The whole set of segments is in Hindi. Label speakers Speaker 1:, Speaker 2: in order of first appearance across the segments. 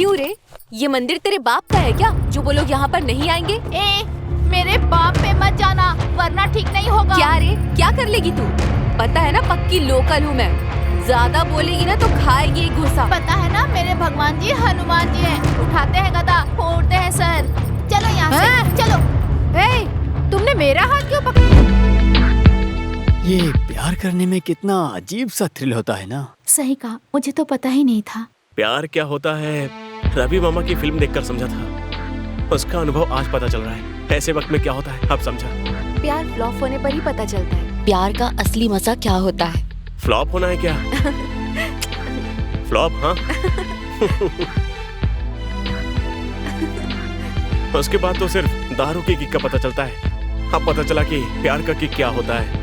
Speaker 1: क्यों रे? ये मंदिर तेरे बाप का है क्या, जो वो लोग यहाँ पर नहीं आएंगे?
Speaker 2: मेरे बाप पे मत जाना वरना ठीक नहीं होगा।
Speaker 1: क्या रे, क्या कर लेगी तू? पता है ना पक्की लोकल हूँ मैं। ज्यादा बोलेगी ना तो खाएगी एक घुसा।
Speaker 2: पता है ना मेरे भगवान जी हनुमान जी हैं। उठाते हैं गदा, फोड़ते हैं सर। चलो यहाँ से चलो। तुमने मेरा हाथ क्यों पकड़ा?
Speaker 3: ये प्यार करने में कितना अजीब सा थ्रिल होता है ना।
Speaker 2: सही कहा, मुझे तो पता ही नहीं था।
Speaker 4: प्यार क्या होता है रवि मामा की फिल्म देखकर समझा था। उसका अनुभव आज पता चल रहा है। ऐसे वक्त में क्या होता है अब समझा।
Speaker 1: प्यार फ्लॉप होने पर ही पता चलता है प्यार का असली मजा क्या होता है।
Speaker 4: फ्लॉप होना है क्या? फ्लॉप? हाँ। उसके बाद तो सिर्फ दारू की किक का पता चलता है। अब पता चला कि प्यार का किक क्या होता है।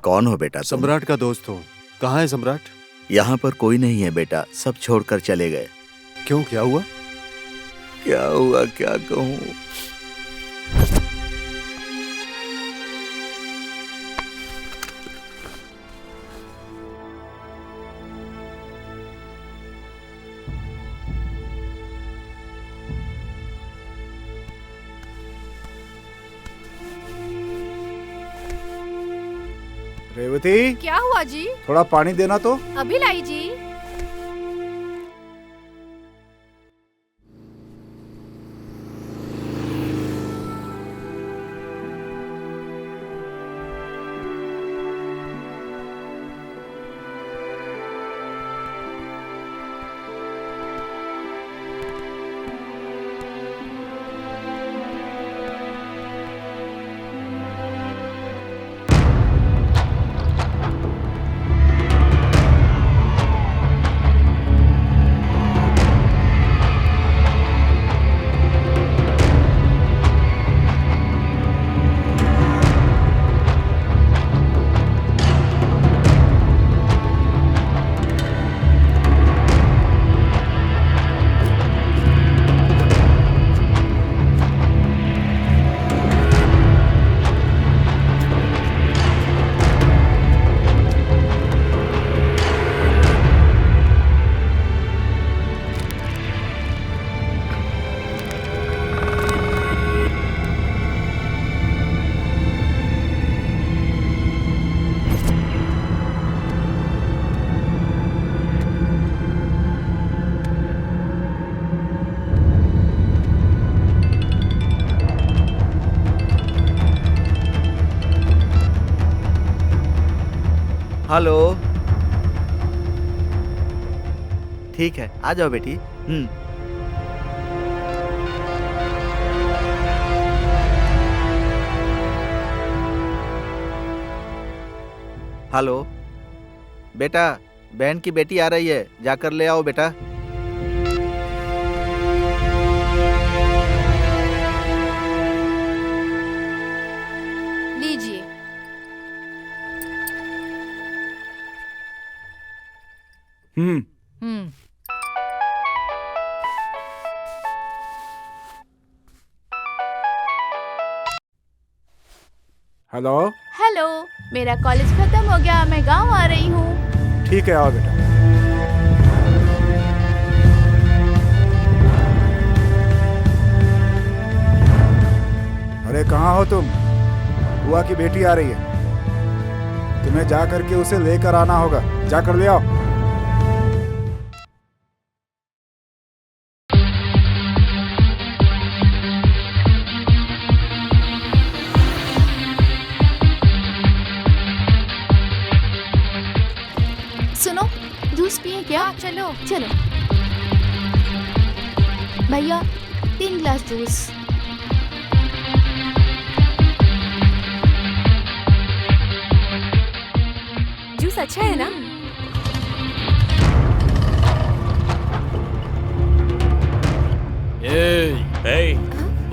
Speaker 5: कौन हो बेटा?
Speaker 3: सम्राट का दोस्त हूँ। कहाँ है सम्राट?
Speaker 5: यहाँ पर कोई नहीं है बेटा, सब छोड़कर चले गए।
Speaker 3: क्यों, क्या हुआ?
Speaker 5: क्या हुआ क्या कहूँ।
Speaker 6: रेवती,
Speaker 2: क्या हुआ जी?
Speaker 6: थोड़ा पानी देना तो।
Speaker 2: अभी लाई जी।
Speaker 5: हेलो। ठीक है, आ जाओ बेटी। हेलो बेटा, बहन की बेटी आ रही है, जाकर ले आओ बेटा।
Speaker 2: लीजिए।
Speaker 6: हेलो।
Speaker 2: हेलो, मेरा कॉलेज खत्म हो गया, मैं गांव आ रही हूँ।
Speaker 6: ठीक है, आओ बेटा। अरे कहाँ हो तुम? बुआ की बेटी आ रही है, तुम्हें जा करके उसे लेकर आना होगा। जाकर ले आओ।
Speaker 2: सुनो, जूस पिए क्या?
Speaker 1: चलो
Speaker 2: चलो भैया, 3 ग्लास जूस।
Speaker 1: जूस अच्छा है ना?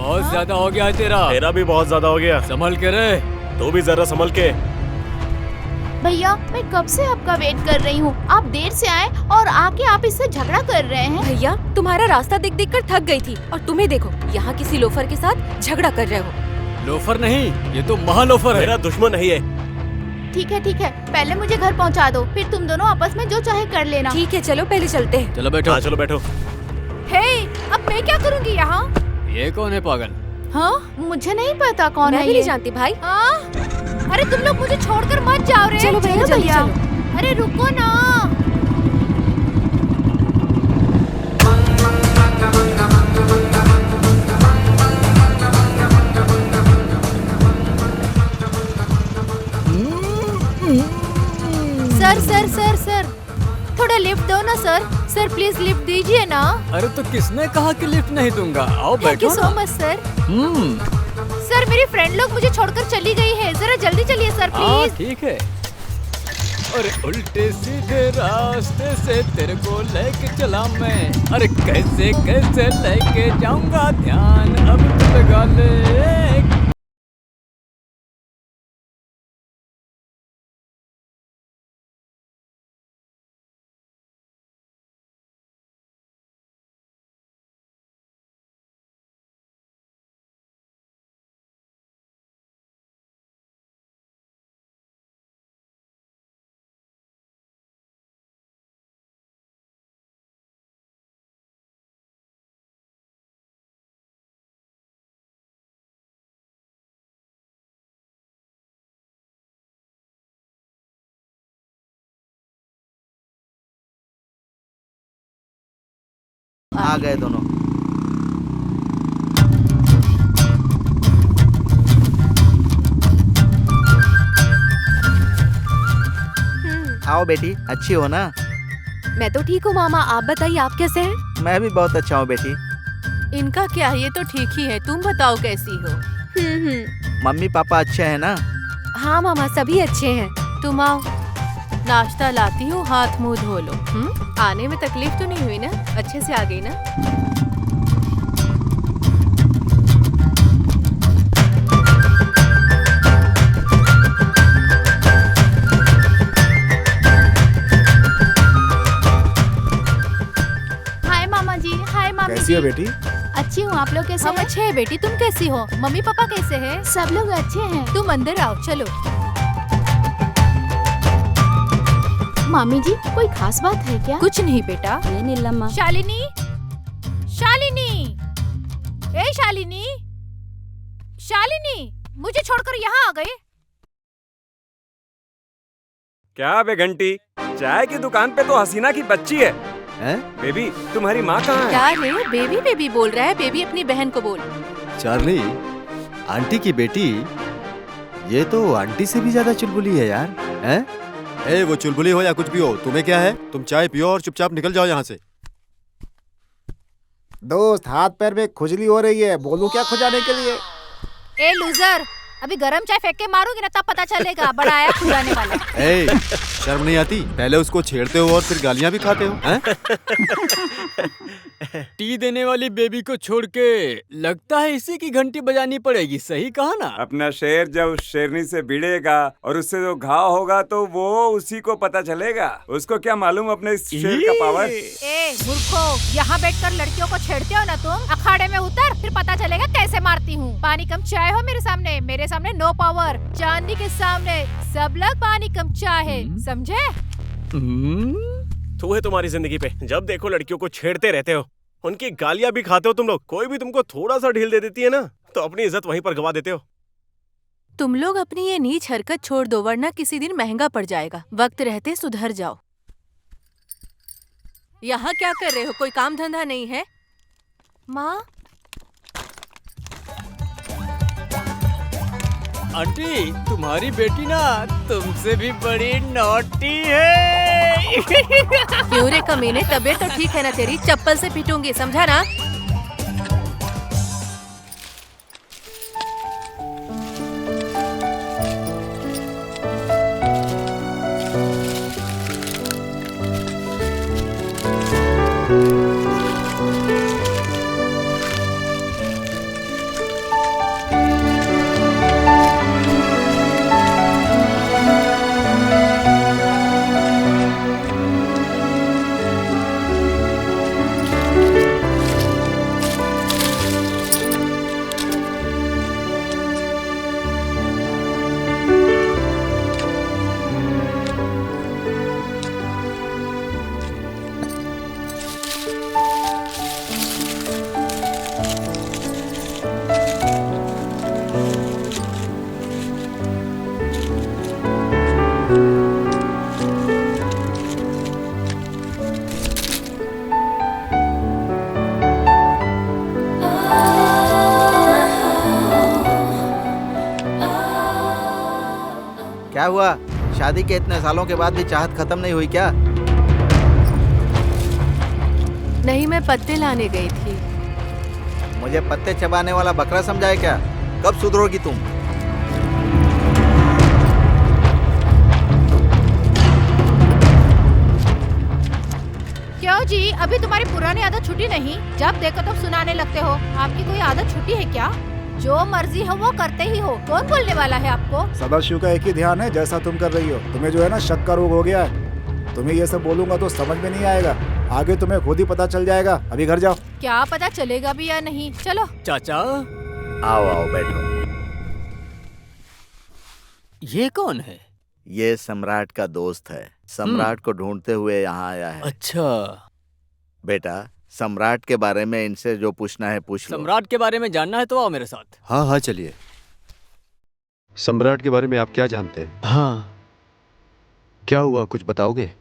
Speaker 3: बहुत ज्यादा हो गया है तेरा।
Speaker 4: तेरा भी बहुत ज्यादा हो गया।
Speaker 3: संभल के रे।
Speaker 4: तू भी जरा संभल के।
Speaker 2: भैया मैं कब से आपका वेट कर रही हूँ। आप देर से आए और आके आप इससे झगड़ा कर रहे हैं।
Speaker 1: भैया तुम्हारा रास्ता देख देख कर थक गई थी और तुम्हें देखो यहाँ किसी लोफर के साथ झगड़ा कर रहे हो।
Speaker 3: लोफर नहीं, ये तो महालोफर है।
Speaker 4: मेरा दुश्मन नहीं है।
Speaker 2: ठीक है, पहले मुझे घर पहुँचा दो, फिर तुम दोनों आपस में जो चाहे कर लेना।
Speaker 1: ठीक है चलो पहले चलते हैं।
Speaker 3: चलो बैठो।
Speaker 4: हाँ चलो बैठो।
Speaker 2: हे, अब मैं क्या करूँगी यहाँ?
Speaker 3: ये कौन है पागल?
Speaker 2: हाँ, मुझे नहीं पता कौन
Speaker 1: मैं
Speaker 2: है
Speaker 1: भी
Speaker 2: ये।
Speaker 1: नहीं जानती भाई।
Speaker 2: हाँ? अरे तुम लोग मुझे छोड़कर मत जाओ रे।
Speaker 1: चलो भैया, जल्दी
Speaker 2: भैया।
Speaker 1: चलो।
Speaker 2: अरे रुको ना। सर थोड़ा लिफ्ट दो ना सर। सर प्लीज लिफ्ट दीजिए ना।
Speaker 3: अरे तो किसने कहा कि लिफ्ट नहीं दूंगा? आओ
Speaker 2: थैंक यू
Speaker 3: बैठो
Speaker 2: सो
Speaker 3: ना।
Speaker 2: Much sir.
Speaker 3: हम्म।
Speaker 2: सर मेरी फ्रेंड लोग मुझे छोड़कर चली गई है, जरा जल्दी चलिए सर
Speaker 3: हाँ
Speaker 2: प्लीज।
Speaker 3: ठीक है। अरे उल्टे सीधे रास्ते से तेरे को लेके चला मैं। अरे कैसे कैसे लेके जाऊंगा ध्यान अब तो लगा ले।
Speaker 5: आ गए दोनों। आओ बेटी, अच्छी हो ना?
Speaker 1: मैं तो ठीक हूँ मामा, आप बताइए आप कैसे हैं?
Speaker 5: मैं भी बहुत अच्छा हूँ बेटी।
Speaker 2: इनका क्या, ये तो ठीक ही है, तुम बताओ कैसी हो?
Speaker 5: मम्मी पापा अच्छे हैं ना?
Speaker 1: हाँ मामा सभी अच्छे हैं।
Speaker 2: तुम आओ, नाश्ता लाती हूँ, हाथ मुंह धो लो। आने में तकलीफ तो नहीं हुई ना? अच्छे से आ गई ना? हाय मामा जी, हाय मामी
Speaker 6: कैसी
Speaker 2: जी।
Speaker 6: हो बेटी?
Speaker 2: अच्छी हूँ, आप लोग कैसे हैं? हम अच्छे हैं बेटी, तुम कैसी हो? मम्मी पापा कैसे हैं? सब लोग अच्छे हैं। तुम अंदर आओ, चलो। मामी जी, कोई खास बात है क्या? कुछ नहीं बेटा।
Speaker 1: ये नीलम्मा।
Speaker 2: शालिनी, शालिनी, ए शालिनी, शालिनी, मुझे छोड़कर यहाँ आ गए?
Speaker 7: क्या बे घंटी, चाय की दुकान पे तो हसीना की बच्ची है। हैं? बेबी, तुम्हारी माँ कहाँ है?
Speaker 2: क्या रे, बेबी बेबी बोल रहा है? बेबी अपनी बहन को बोल।
Speaker 8: चार्ली, आंटी की बेटी, ये तो आंटी से भी ज्यादा चुलबुली है यार। हैं? ए, वो चुलबुली हो या कुछ भी हो, तुम्हें क्या है? तुम चाय पियो और चुपचाप निकल जाओ यहाँ से।
Speaker 6: दोस्त, हाथ पैर में खुजली हो रही है, बोलूं क्या खुजाने के लिए?
Speaker 2: ए लूजर, अभी गरम चाय फेंक के मारूंगी ना, तब पता चलेगा बड़ा आया खुजाने वाला।
Speaker 8: ए, शर्म नहीं आती? पहले उसको छेड़ते हो और फिर गालियाँ भी खाते हो। हैं?
Speaker 3: टी देने वाली बेबी को छोड़ के लगता है इसी की घंटी बजानी पड़ेगी। सही कहा ना?
Speaker 7: अपना शेर जब उस शेरनी से भिड़ेगा और उससे जो घाव होगा तो वो उसी को पता चलेगा। उसको क्या मालूम अपने इस शेर का पावर।
Speaker 2: ए मूर्खो, यहाँ बैठकर लड़कियों को छेड़ते हो ना तुम? अखाड़े में उतर, फिर पता चलेगा कैसे मारती हूँ। पानी कम चाय हो मेरे सामने नो पावर। चांदी के सामने सब लोग पानी कम चाय है, समझे?
Speaker 4: तू है तुम्हारी जिंदगी पे, जब देखो लड़कियों को छेड़ते रहते हो, उनकी गालियां भी खाते हो तुम लोग। कोई भी तुमको थोड़ा सा ढील दे देती है ना तो अपनी इज्जत वहीं पर गवा देते हो।
Speaker 2: तुम लोग अपनी ये नीच हरकत छोड़ दो, वरना किसी दिन महंगा पड़ जाएगा। वक्त रहते सुधर जाओ। यहाँ क्या कर रहे हो? कोई काम धंधा नहीं है? माँ,
Speaker 3: आंटी, तुम्हारी बेटी ना तुमसे भी बड़ी नॉटी है।
Speaker 2: क्यों रे कमीने, तबीयत तो ठीक है ना तेरी? चप्पल से पीटूंगी, समझा ना?
Speaker 5: क्या हुआ? शादी के इतने सालों के बाद भी चाहत खत्म नहीं हुई क्या?
Speaker 1: नहीं, मैं पत्ते लाने गई थी।
Speaker 5: मुझे पत्ते चबाने वाला बकरा समझा है क्या? कब सुधरोगी तुम?
Speaker 2: क्यों जी, अभी तुम्हारी पुरानी आदत छूटी नहीं? जब देखो तब सुनाने लगते हो। आपकी कोई आदत छूटी है क्या? जो मर्जी हो वो करते ही हो। कौन बोलने वाला है आपको?
Speaker 6: सदाशिव का एक ही ध्यान है जैसा तुम कर रही हो। तुम्हें जो है ना शक का रोग हो गया है। तुम्हें ये सब बोलूंगा तो समझ में नहीं आएगा, आगे तुम्हें खुद ही पता चल जाएगा। अभी घर जाओ।
Speaker 2: क्या पता चलेगा भी या नहीं। चलो।
Speaker 3: चाचा,
Speaker 5: आओ आओ बैठो।
Speaker 3: ये कौन है?
Speaker 5: ये सम्राट का दोस्त है। सम्राट को ढूंढते हुए यहाँ आया है।
Speaker 3: अच्छा,
Speaker 5: बेटा, सम्राट के बारे में इनसे जो पूछना है पूछ लो।
Speaker 3: सम्राट के बारे में जानना है तो आओ मेरे साथ।
Speaker 8: हाँ हाँ चलिए। सम्राट के बारे में आप क्या जानते हैं?
Speaker 3: हाँ,
Speaker 8: क्या हुआ, कुछ बताओगे?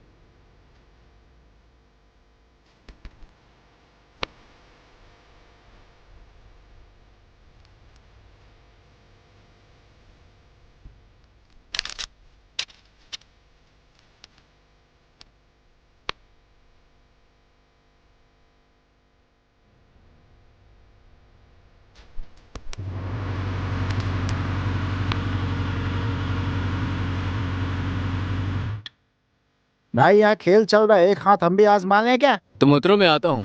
Speaker 6: भाई यहाँ खेल चल रहा है, एक हाथ हम भी आजमा लें क्या?
Speaker 3: तुम उतरो, मैं आता हूँ।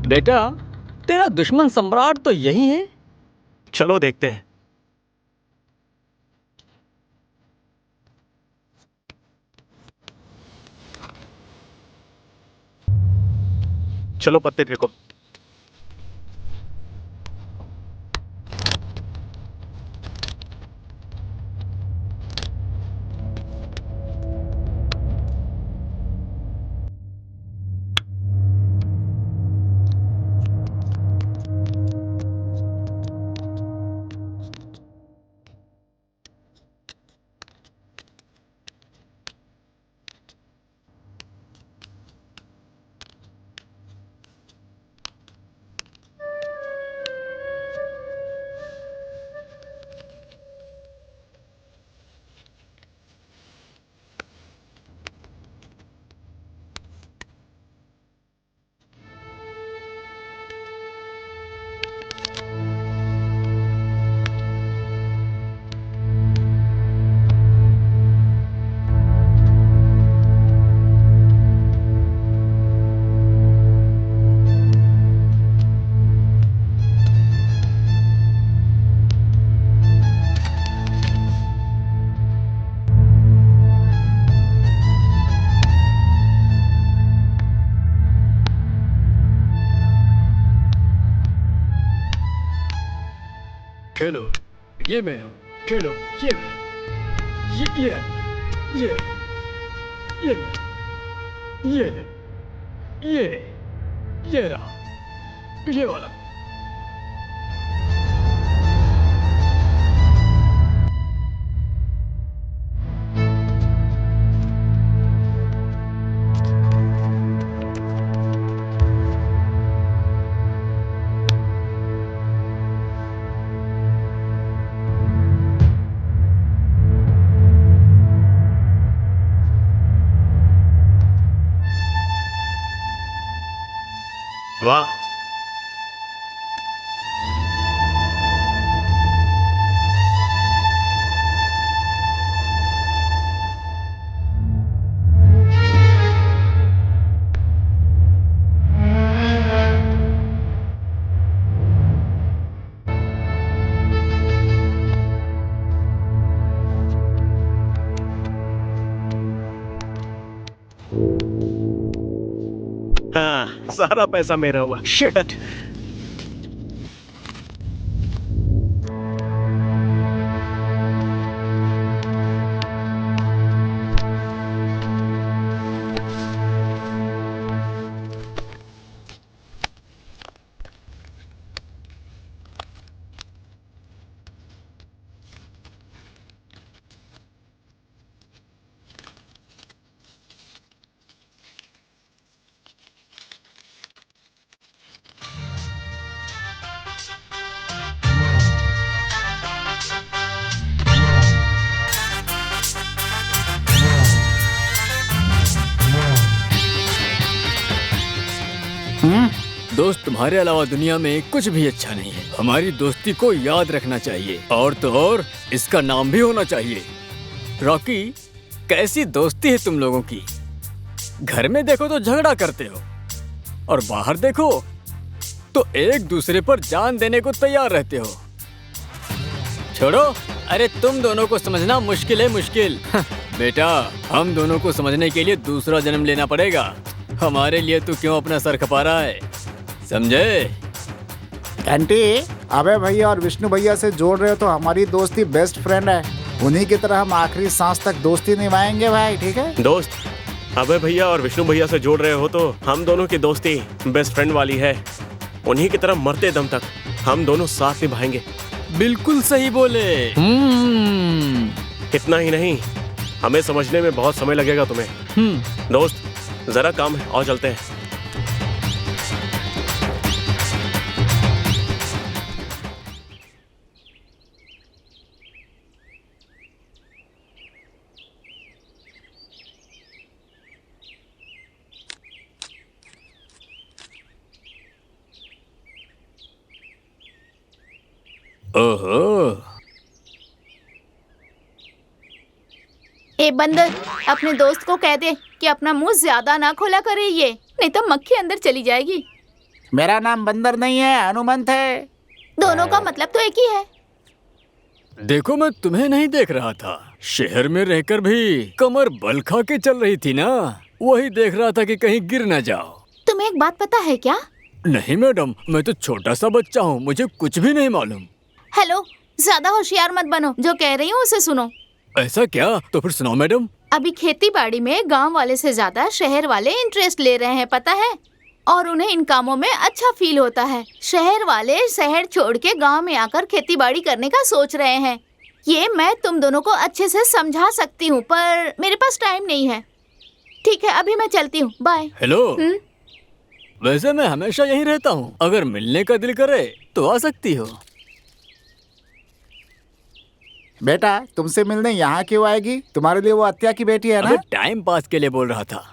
Speaker 3: बेटा, तेरा दुश्मन सम्राट तो यही है।
Speaker 4: चलो देखते हैं। चलो पत्ते देखो।
Speaker 3: खेलो, ये मैं हूँ। खेलो, ये मैं। ये ये ये ये ये ये रहा, ये वाला।
Speaker 4: वाह, हाँ, सारा पैसा मेरा हुआ। शिट।
Speaker 3: दोस्त तुम्हारे अलावा दुनिया में कुछ भी अच्छा नहीं है। हमारी दोस्ती को याद रखना चाहिए, और तो और इसका नाम भी होना चाहिए। रॉकी, कैसी दोस्ती है तुम लोगों की। घर में देखो तो झगड़ा करते हो, और बाहर देखो तो एक दूसरे पर जान देने को तैयार रहते हो। छोड़ो, अरे तुम दोनों को समझना मुश्किल है, मुश्किल। बेटा, हम दोनों को समझने के लिए दूसरा जन्म लेना पड़ेगा। हमारे लिए तू क्यों अपना सर खपा रहा है, समझे?
Speaker 6: आंटी, अबे भैया और विष्णु भैया से जोड़ रहे हो तो हमारी दोस्ती बेस्ट फ्रेंड है। उन्हीं की तरह हम आखिरी सांस तक दोस्ती निभाएंगे भाई, ठीक है?
Speaker 4: दोस्त, अबे भैया और विष्णु भैया से जोड़ रहे हो तो हम दोनों की दोस्ती बेस्ट फ्रेंड वाली है। उन्हीं की तरह मरते दम तक हम दोनों साथ निभाएंगे।
Speaker 3: बिल्कुल सही बोले।
Speaker 4: इतना ही नहीं, हमें समझने में बहुत समय लगेगा तुम्हें। दोस्त, जरा काम है और चलते हैं।
Speaker 3: ओहो,
Speaker 9: ए बंदर, अपने दोस्त को कह दे कि अपना मुंह ज्यादा ना खोला करे ये, नहीं तो मक्खी अंदर चली जाएगी।
Speaker 6: मेरा नाम बंदर नहीं है, हनुमंत है।
Speaker 9: दोनों का मतलब तो एक ही है।
Speaker 3: देखो, मैं तुम्हें नहीं देख रहा था। शहर में रहकर भी कमर बल खा के चल रही थी ना, वही देख रहा था कि कहीं गिर न जाओ।
Speaker 9: तुम्हें एक बात पता है क्या?
Speaker 3: नहीं मैडम, मैं तो छोटा सा बच्चा हूँ, मुझे कुछ भी नहीं मालूम।
Speaker 9: हेलो, ज्यादा होशियार मत बनो, जो कह रही हूँ उसे सुनो।
Speaker 3: ऐसा क्या? तो फिर सुनाओ मैडम।
Speaker 9: अभी खेती बाड़ी में गांव वाले से ज्यादा शहर वाले इंटरेस्ट ले रहे हैं, पता है? और उन्हें इन कामों में अच्छा फील होता है। शहर वाले शहर छोड़ के गांव में आकर खेती बाड़ी करने का सोच रहे हैं। ये मैं तुम दोनों को अच्छे से समझा सकती हूँ, पर मेरे पास टाइम नहीं है। ठीक है, अभी मैं चलती हूँ, बाय।
Speaker 3: हेलो, वैसे मैं हमेशा यहीं रहता हूँ, अगर मिलने का दिल करे तो आ सकती हो।
Speaker 6: बेटा, तुमसे मिलने यहाँ क्यों आएगी? तुम्हारे लिए वो अत्या की बेटी है ना?
Speaker 3: टाइम पास के लिए बोल रहा था।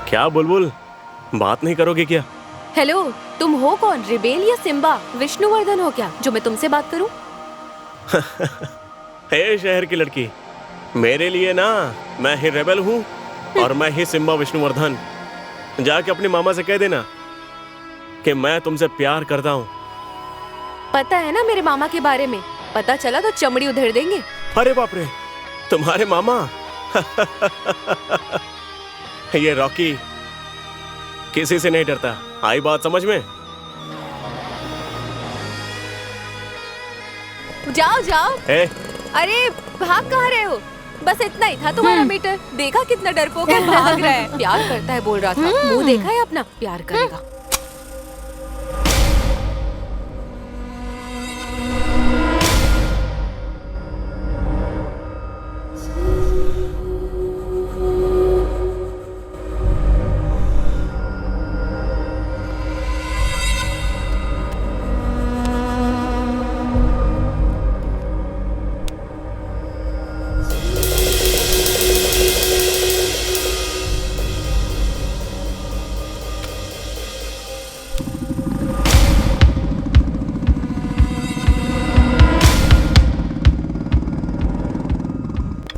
Speaker 4: क्या बुलबुल, बात नहीं करोगे क्या?
Speaker 1: हेलो, तुम हो कौन? रिबेल या सिम्बा? विष्णुवर्धन हो क्या, जो मैं तुमसे बात करूं?
Speaker 4: हे शहर की लड़की, मेरे लिए ना मैं ही रेबेल हूँ और मैं ही सिम्बा विष्णुवर्धन। जाके अपने मामा से कह देना कि मैं तुमसे प्यार करता हूँ।
Speaker 1: पता है ना मेरे मामा के बारे में, पता चला तो चमड़ी उधेड़ देंगे।
Speaker 4: अरे बाप रे, तुम्हारे मामा? ये रॉकी किसी से नहीं डरता, आई बात समझ में?
Speaker 1: जाओ जाओ।
Speaker 4: अरे
Speaker 1: भाग कहाँ रहे हो? बस इतना ही था तुम्हारा मीटर। देखा कितना डरपोक है, भाग रहा है। प्यार करता है बोल रहा था, मुंह देखा है अपना, प्यार करेगा।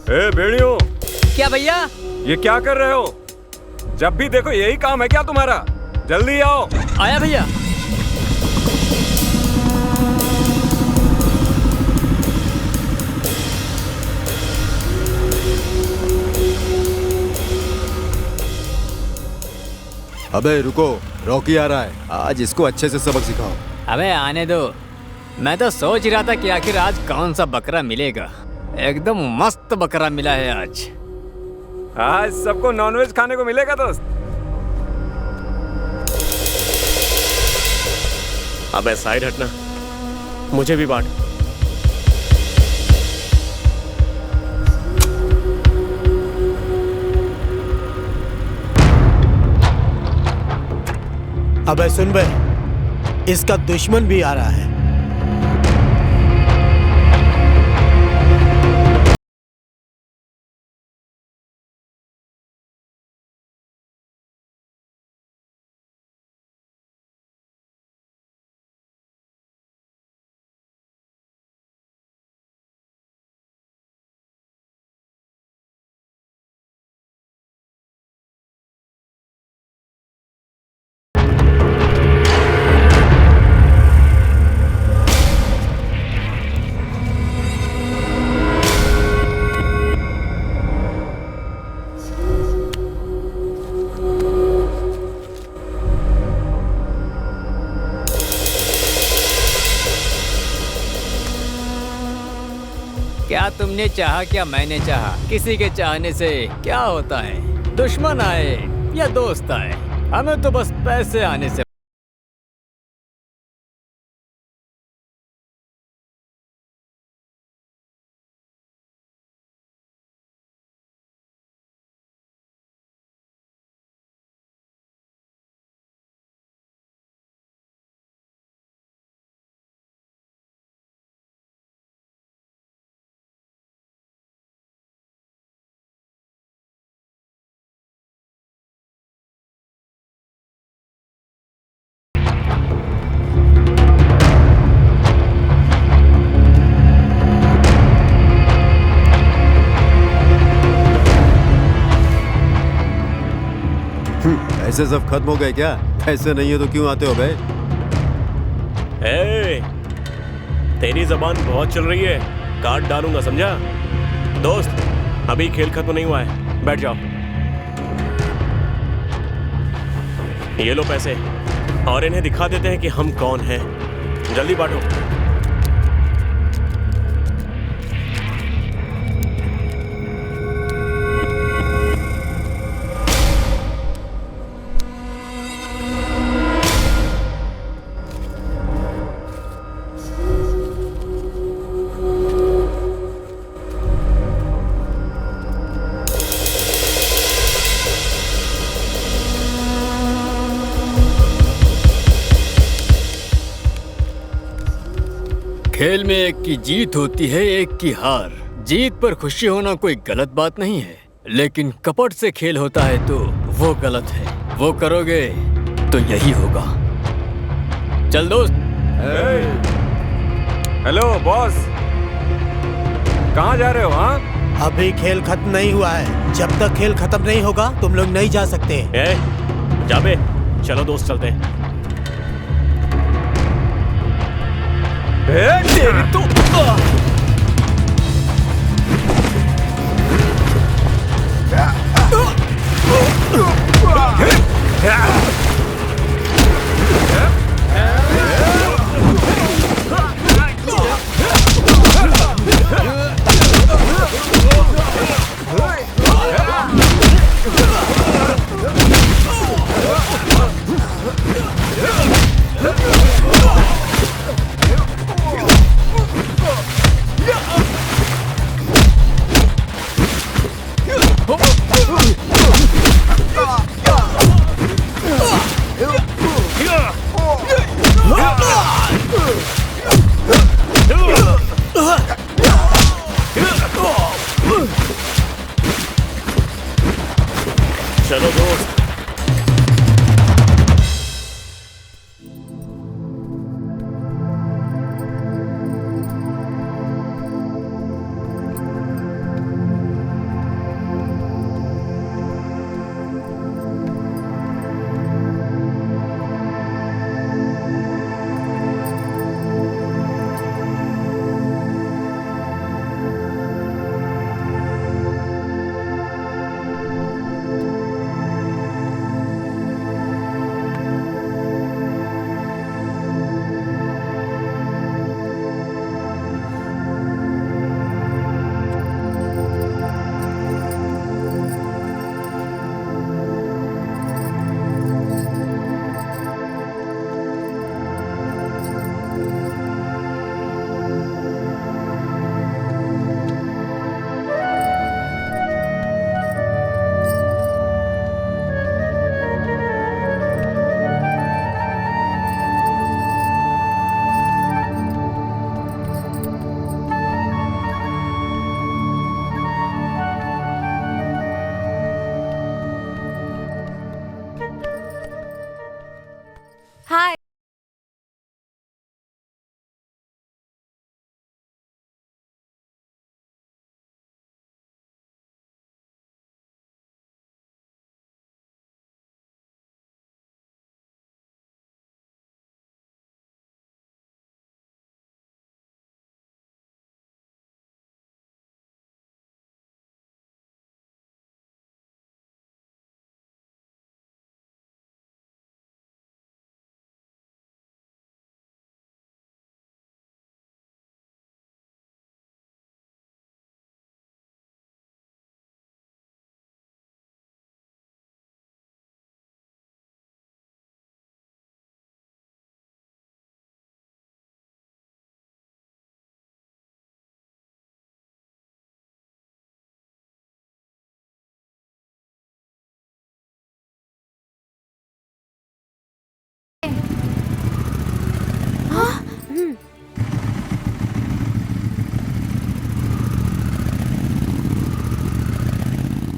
Speaker 7: ए बेड़ियों,
Speaker 3: क्या भैया?
Speaker 7: ये क्या कर रहे हो? जब भी देखो यही काम है क्या तुम्हारा? जल्दी आओ।
Speaker 3: आया भैया।
Speaker 8: अबे रुको, रॉकी आ रहा है, आज इसको अच्छे से सबक सिखाओ।
Speaker 3: अबे आने दो, मैं तो सोच रहा था कि आखिर आज कौन सा बकरा मिलेगा। एकदम मस्त बकरा मिला है आज।
Speaker 7: आज सबको नॉनवेज खाने को मिलेगा दोस्त।
Speaker 4: अबे साइड हटना, मुझे भी बांट।
Speaker 10: अबे सुन बे, इसका दुश्मन भी आ रहा है।
Speaker 3: क्या तुमने चाहा, क्या मैंने चाहा? किसी के चाहने से क्या होता है? दुश्मन आए या दोस्त आए, हमें तो बस पैसे आने से।
Speaker 8: ऐसे सब खत्म हो गए क्या? पैसे नहीं है तो क्यों आते हो बे?
Speaker 4: ए, तेरी जबान बहुत चल रही है, काट डालूंगा, समझा? दोस्त, अभी खेल खत्म नहीं हुआ है, बैठ जाओ। ये लो पैसे, और इन्हें दिखा देते हैं कि हम कौन हैं। जल्दी बांटो।
Speaker 3: खेल में एक की जीत होती है, एक की हार। जीत पर खुशी होना कोई गलत बात नहीं है, लेकिन कपट से खेल होता है तो वो गलत है। वो करोगे तो यही होगा। चल दोस्त।
Speaker 7: हेलो बॉस, कहाँ जा रहे हो? हाँ,
Speaker 10: अभी खेल खत्म नहीं हुआ है। जब तक खेल खत्म नहीं होगा तुम लोग नहीं जा सकते।
Speaker 4: जा बे, चलो दोस्त चलते हैं।
Speaker 3: तेरी तो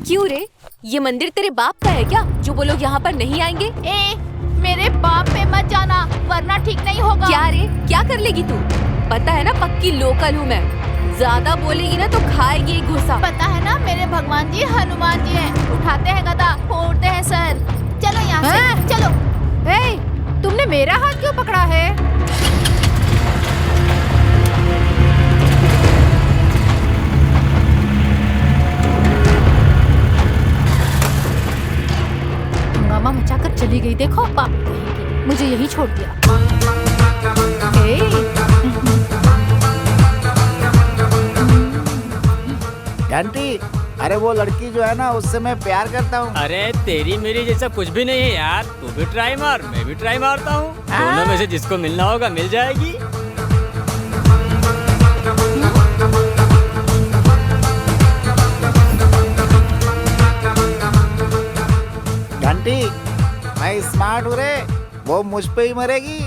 Speaker 1: क्यों रे, ये मंदिर तेरे बाप का है क्या, जो वो लोग यहाँ पर नहीं आएंगे?
Speaker 9: मेरे बाप पे मत जाना वरना ठीक नहीं होगा।
Speaker 1: क्या रे, क्या कर लेगी तू? पता है ना पक्की लोकल हूँ मैं, ज्यादा बोलेगी ना तो खाएगी एक घुसा।
Speaker 9: पता है ना मेरे भगवान जी हनुमान जी हैं, उठाते हैं गदा फोड़ते हैं सर। चलो यहाँ से चलो।
Speaker 2: तुमने मेरा हाथ क्यों पकड़ा है? हंगामा मचाकर चली गई, देखो पाप कहेगी, मुझे यही छोड़ दिया।
Speaker 6: घंटी, अरे वो लड़की जो है ना उससे मैं प्यार करता हूँ।
Speaker 3: अरे तेरी मेरी जैसा कुछ भी नहीं है यार, तू भी ट्राई मार, मैं भी ट्राई मारता हूँ, दोनों में से जिसको मिलना होगा मिल जाएगी।
Speaker 6: घंटी, मैं स्मार्ट हूँ रे, वो मुझ पे ही मरेगी।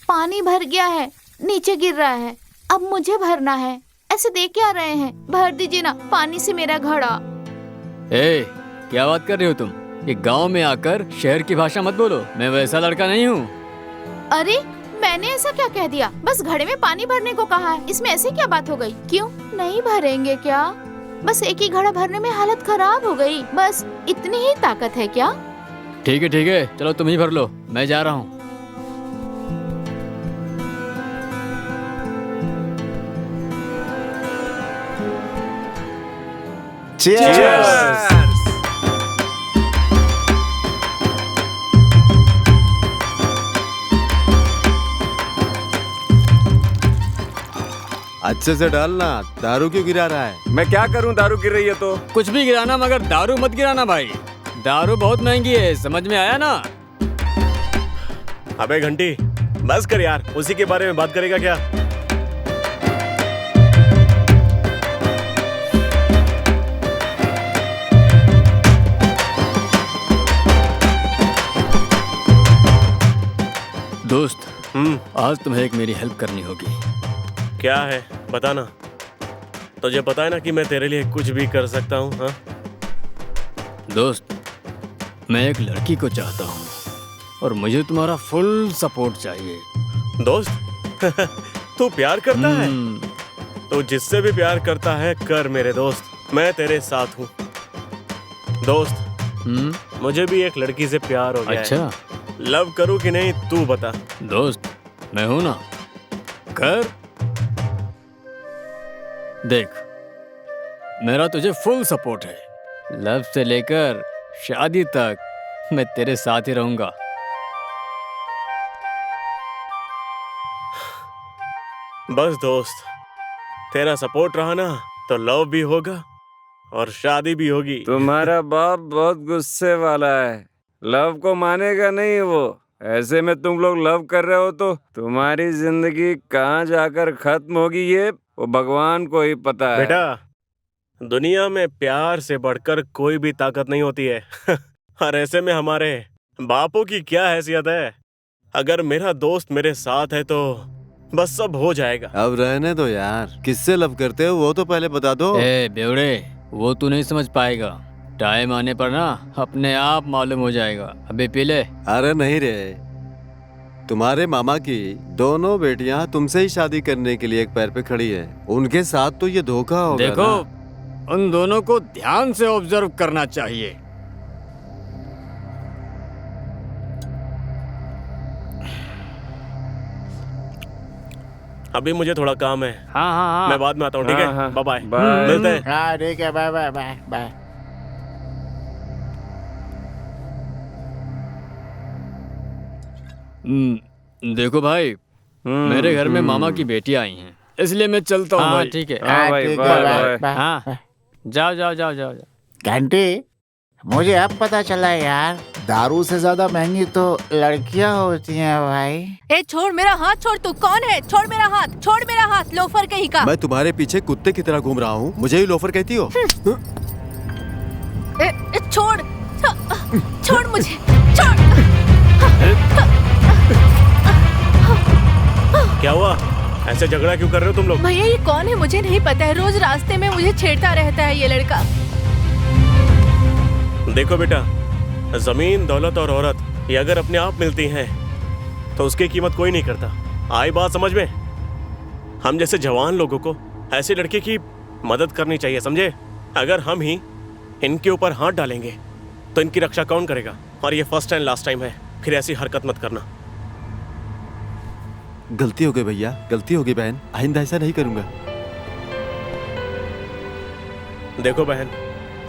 Speaker 9: पानी भर गया है, नीचे गिर रहा है, अब मुझे भरना है। ऐसे देख क्या रहे हैं, भर दीजिए ना पानी से मेरा घड़ा।
Speaker 3: क्या बात कर रही हो तुम? ये गांव में आकर शहर की भाषा मत बोलो, मैं वैसा लड़का नहीं हूँ।
Speaker 9: अरे मैंने ऐसा क्या कह दिया, बस घड़े में पानी भरने को कहा है, इसमें ऐसे क्या बात हो गई? क्यों नहीं भरेंगे क्या? बस एक ही घड़ा भरने में हालत खराब हो गई, बस इतनी ही ताकत है क्या?
Speaker 3: ठीक है, चलो तुम ही भर लो, मैं जा रहा हूँ।
Speaker 6: Cheers!
Speaker 8: अच्छे से डालना, दारू क्यों गिरा रहा है?
Speaker 7: मैं क्या करूं, दारू गिर रही है तो?
Speaker 3: कुछ भी गिराना मगर दारू मत गिराना भाई, दारू बहुत महंगी है, समझ में आया ना?
Speaker 4: अबे घंटी, बस कर यार, उसी के बारे में बात करेगा क्या?
Speaker 3: दोस्त, आज तुम्हें एक मेरी हेल्प करनी होगी।
Speaker 4: क्या है बताना, तुझे पता है ना कि मैं तेरे लिए कुछ भी कर सकता हूँ। हाँ
Speaker 3: दोस्त, मैं एक लड़की को चाहता हूँ और मुझे तुम्हारा फुल सपोर्ट चाहिए।
Speaker 4: दोस्त तू प्यार करता है? तू जिससे भी प्यार करता है कर मेरे दोस्त, मैं तेरे साथ हूँ। दोस्त मुझे भी एक लड़की से प्यार हो गया है, लव करूँ कि नहीं तू बता।
Speaker 3: दोस्त मैं हूं ना, कर। देख मेरा तुझे फुल सपोर्ट है, लव से लेकर शादी तक मैं तेरे साथ ही रहूंगा।
Speaker 4: बस दोस्त, तेरा सपोर्ट रहा ना तो लव भी होगा और शादी भी होगी।
Speaker 7: तुम्हारा बाप बहुत गुस्से वाला है, लव को मानेगा नहीं वो। ऐसे में तुम लोग लव कर रहे हो तो तुम्हारी जिंदगी कहाँ जाकर खत्म होगी ये वो भगवान को ही पता है।
Speaker 4: बेटा, दुनिया में प्यार से बढ़कर कोई भी ताकत नहीं होती है और ऐसे में हमारे बापों की क्या हैसियत है। अगर मेरा दोस्त मेरे साथ है तो बस सब हो जाएगा।
Speaker 8: अब रहने दो यार, किससे लव करते हो वो तो पहले बता दो।
Speaker 3: बेवड़े, वो तू नहीं समझ पाएगा, टाइम आने पर ना अपने आप मालूम हो जाएगा। अबे पी ले।
Speaker 8: अरे नहीं रे, तुम्हारे मामा की दोनों बेटियां तुमसे ही शादी करने के लिए एक पैर पे खड़ी है, उनके साथ तो ये धोखा होगा।
Speaker 3: देखो उन दोनों को ध्यान से ऑब्जर्व करना चाहिए।
Speaker 4: अभी मुझे थोड़ा काम है।
Speaker 3: हाँ।
Speaker 4: मैं बाद में आता हूँ, ठीक है? Bye bye,
Speaker 7: bye.
Speaker 4: मिलते हैं।
Speaker 6: हाँ ठीक है, बाय बाय बाय बाय।
Speaker 3: देखो भाई, मेरे घर में मामा की बेटियां आई हैं, इसलिए मैं चलता हूँ भाई। ठीक है,
Speaker 7: हाँ भाई,
Speaker 6: ठीक है,
Speaker 7: बाय
Speaker 6: बाय
Speaker 7: बाय।
Speaker 3: हाँ जाओ।
Speaker 6: घंटी, मुझे अब पता चला यार, दारू से ज्यादा महंगी तो लड़कियां होती हैं भाई।
Speaker 2: छोड़ मेरा हाथ, छोड़। तू कौन है? छोड़ मेरा हाथ, छोड़ मेरा हाथ।
Speaker 1: लोफर कहीं का।
Speaker 8: मैं तुम्हारे पीछे कुत्ते की तरह घूम रहा हूँ, मुझे ही लोफर कहती हो?
Speaker 1: छोड़ छोड़ मुझे, छोड़।
Speaker 4: क्या हुआ? ऐसे झगड़ा क्यों कर रहे हो तुम लोग?
Speaker 1: भैया ये कौन है मुझे नहीं पता है, रोज रास्ते में मुझे छेड़ता रहता है ये लड़का।
Speaker 4: देखो बेटा, जमीन, दौलत और औरत ये अगर अपने आप मिलती हैं तो उसकी कीमत कोई नहीं करता। आई बात समझ में? हम जैसे जवान लोगों को ऐसे लड़के की मदद करनी चाहिए, समझे? अगर हम ही इनके ऊपर हाथ डालेंगे तो इनकी रक्षा कौन करेगा? और ये फर्स्ट एंड लास्ट टाइम है, फिर ऐसी हरकत मत करना।
Speaker 8: गलती हो गई भैया, गलती हो गई बहन, आइंदा ऐसा नहीं करूंगा।
Speaker 4: देखो बहन,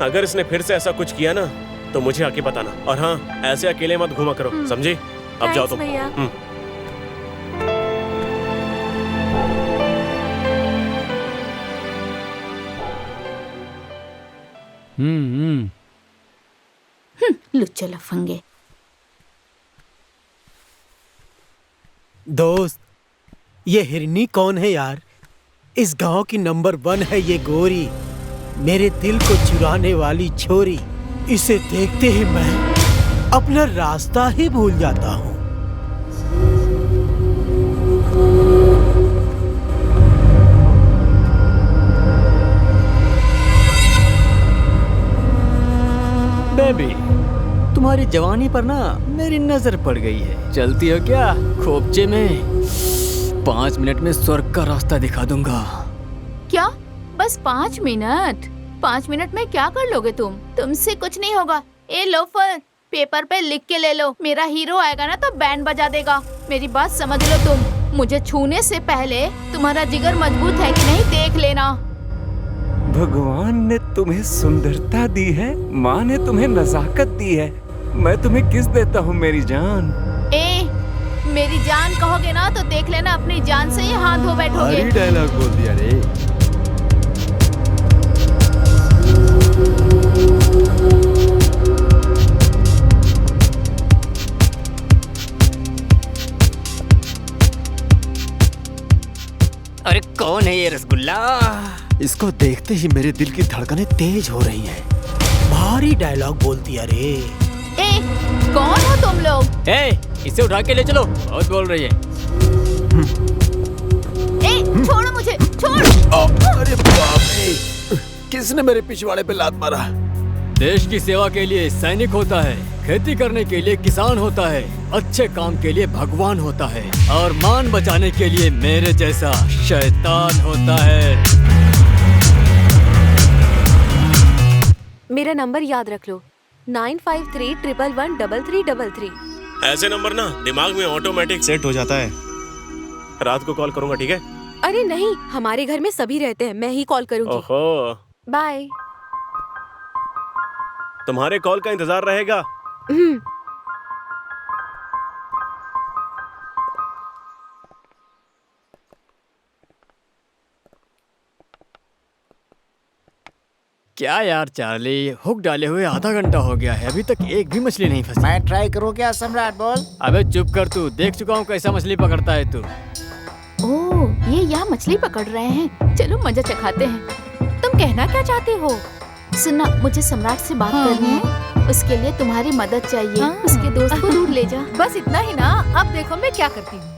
Speaker 4: अगर इसने फिर से ऐसा कुछ किया ना तो मुझे आके बताना। और हाँ, ऐसे अकेले मत घूमा करो, समझी? अब जाओ तुम।
Speaker 9: लुच्चे लफंगे।
Speaker 10: दोस्त, ये हिरनी कौन है यार? इस गांव की नंबर 1 है ये गोरी, मेरे दिल को चुराने वाली छोरी। इसे देखते ही मैं अपना रास्ता ही भूल जाता हूँ।
Speaker 3: बेबी, तुम्हारी जवानी पर ना मेरी नजर पड़ गई है। चलती हो क्या खोपचे में? 5 मिनट में स्वर्ग का रास्ता दिखा दूंगा।
Speaker 9: क्या? बस 5 मिनट? 5 मिनट में क्या कर लोगे तुम? तुमसे कुछ नहीं होगा। ए लोफर, पेपर पे लिख के ले लो, मेरा हीरो आएगा ना तो बैंड बजा देगा। मेरी बात समझ लो तुम। मुझे छूने से पहले तुम्हारा जिगर मजबूत है कि नहीं देख लेना।
Speaker 7: भगवान ने तुम्हें सुंदरता दी है, माँ ने तुम्हें नजाकत दी है, मैं तुम्हें किस देता हूँ मेरी जान।
Speaker 9: मेरी जान कहोगे ना तो देख लेना अपनी जान से ही हाथ धो बैठोगे।
Speaker 8: भारी डायलॉग बोल दिया रे।
Speaker 3: अरे कौन है ये रसगुल्ला?
Speaker 8: इसको देखते ही मेरे दिल की धड़कनें तेज हो रही हैं।
Speaker 10: भारी डायलॉग बोलती है रे।
Speaker 9: कौन हो तुम लोग?
Speaker 3: इसे उठा के ले चलो, बहुत बोल रही है।
Speaker 9: छोड़ो मुझे, छोड़।
Speaker 8: अरे बाप रे, किसने मेरे पिछवाड़े पे लात मारा?
Speaker 3: देश की सेवा के लिए सैनिक होता है, खेती करने के लिए किसान होता है, अच्छे काम के लिए भगवान होता है, और मान बचाने के लिए मेरे जैसा शैतान होता है।
Speaker 1: मेरा नंबर याद रख लो, 9531113333।
Speaker 4: ऐसे नंबर ना दिमाग में ऑटोमेटिक सेट हो जाता है। रात को कॉल करूंगा, ठीक है?
Speaker 1: अरे नहीं, हमारे घर में सभी रहते हैं, मैं ही कॉल करूंगी।
Speaker 4: ओहो,
Speaker 1: बाय।
Speaker 4: तुम्हारे कॉल का इंतजार रहेगा।
Speaker 3: क्या यार चार्ली, हुक डाले हुए आधा घंटा हो गया है, अभी तक एक भी मछली नहीं फंसी।
Speaker 6: मैं ट्राई करूँ क्या सम्राट? बोल।
Speaker 3: अबे चुप कर तू, देख चुका हूँ कैसा मछली पकड़ता है तू।
Speaker 9: ओह, ये यहाँ मछली पकड़ रहे हैं, चलो मजा चखाते हैं। तुम कहना क्या चाहते हो? सुनना, मुझे सम्राट से बात करनी है, उसके लिए तुम्हारी मदद चाहिए। उसके दोस्त को दूर ले जा।
Speaker 2: बस इतना ही ना? अब देखो मैं क्या करती हूँ।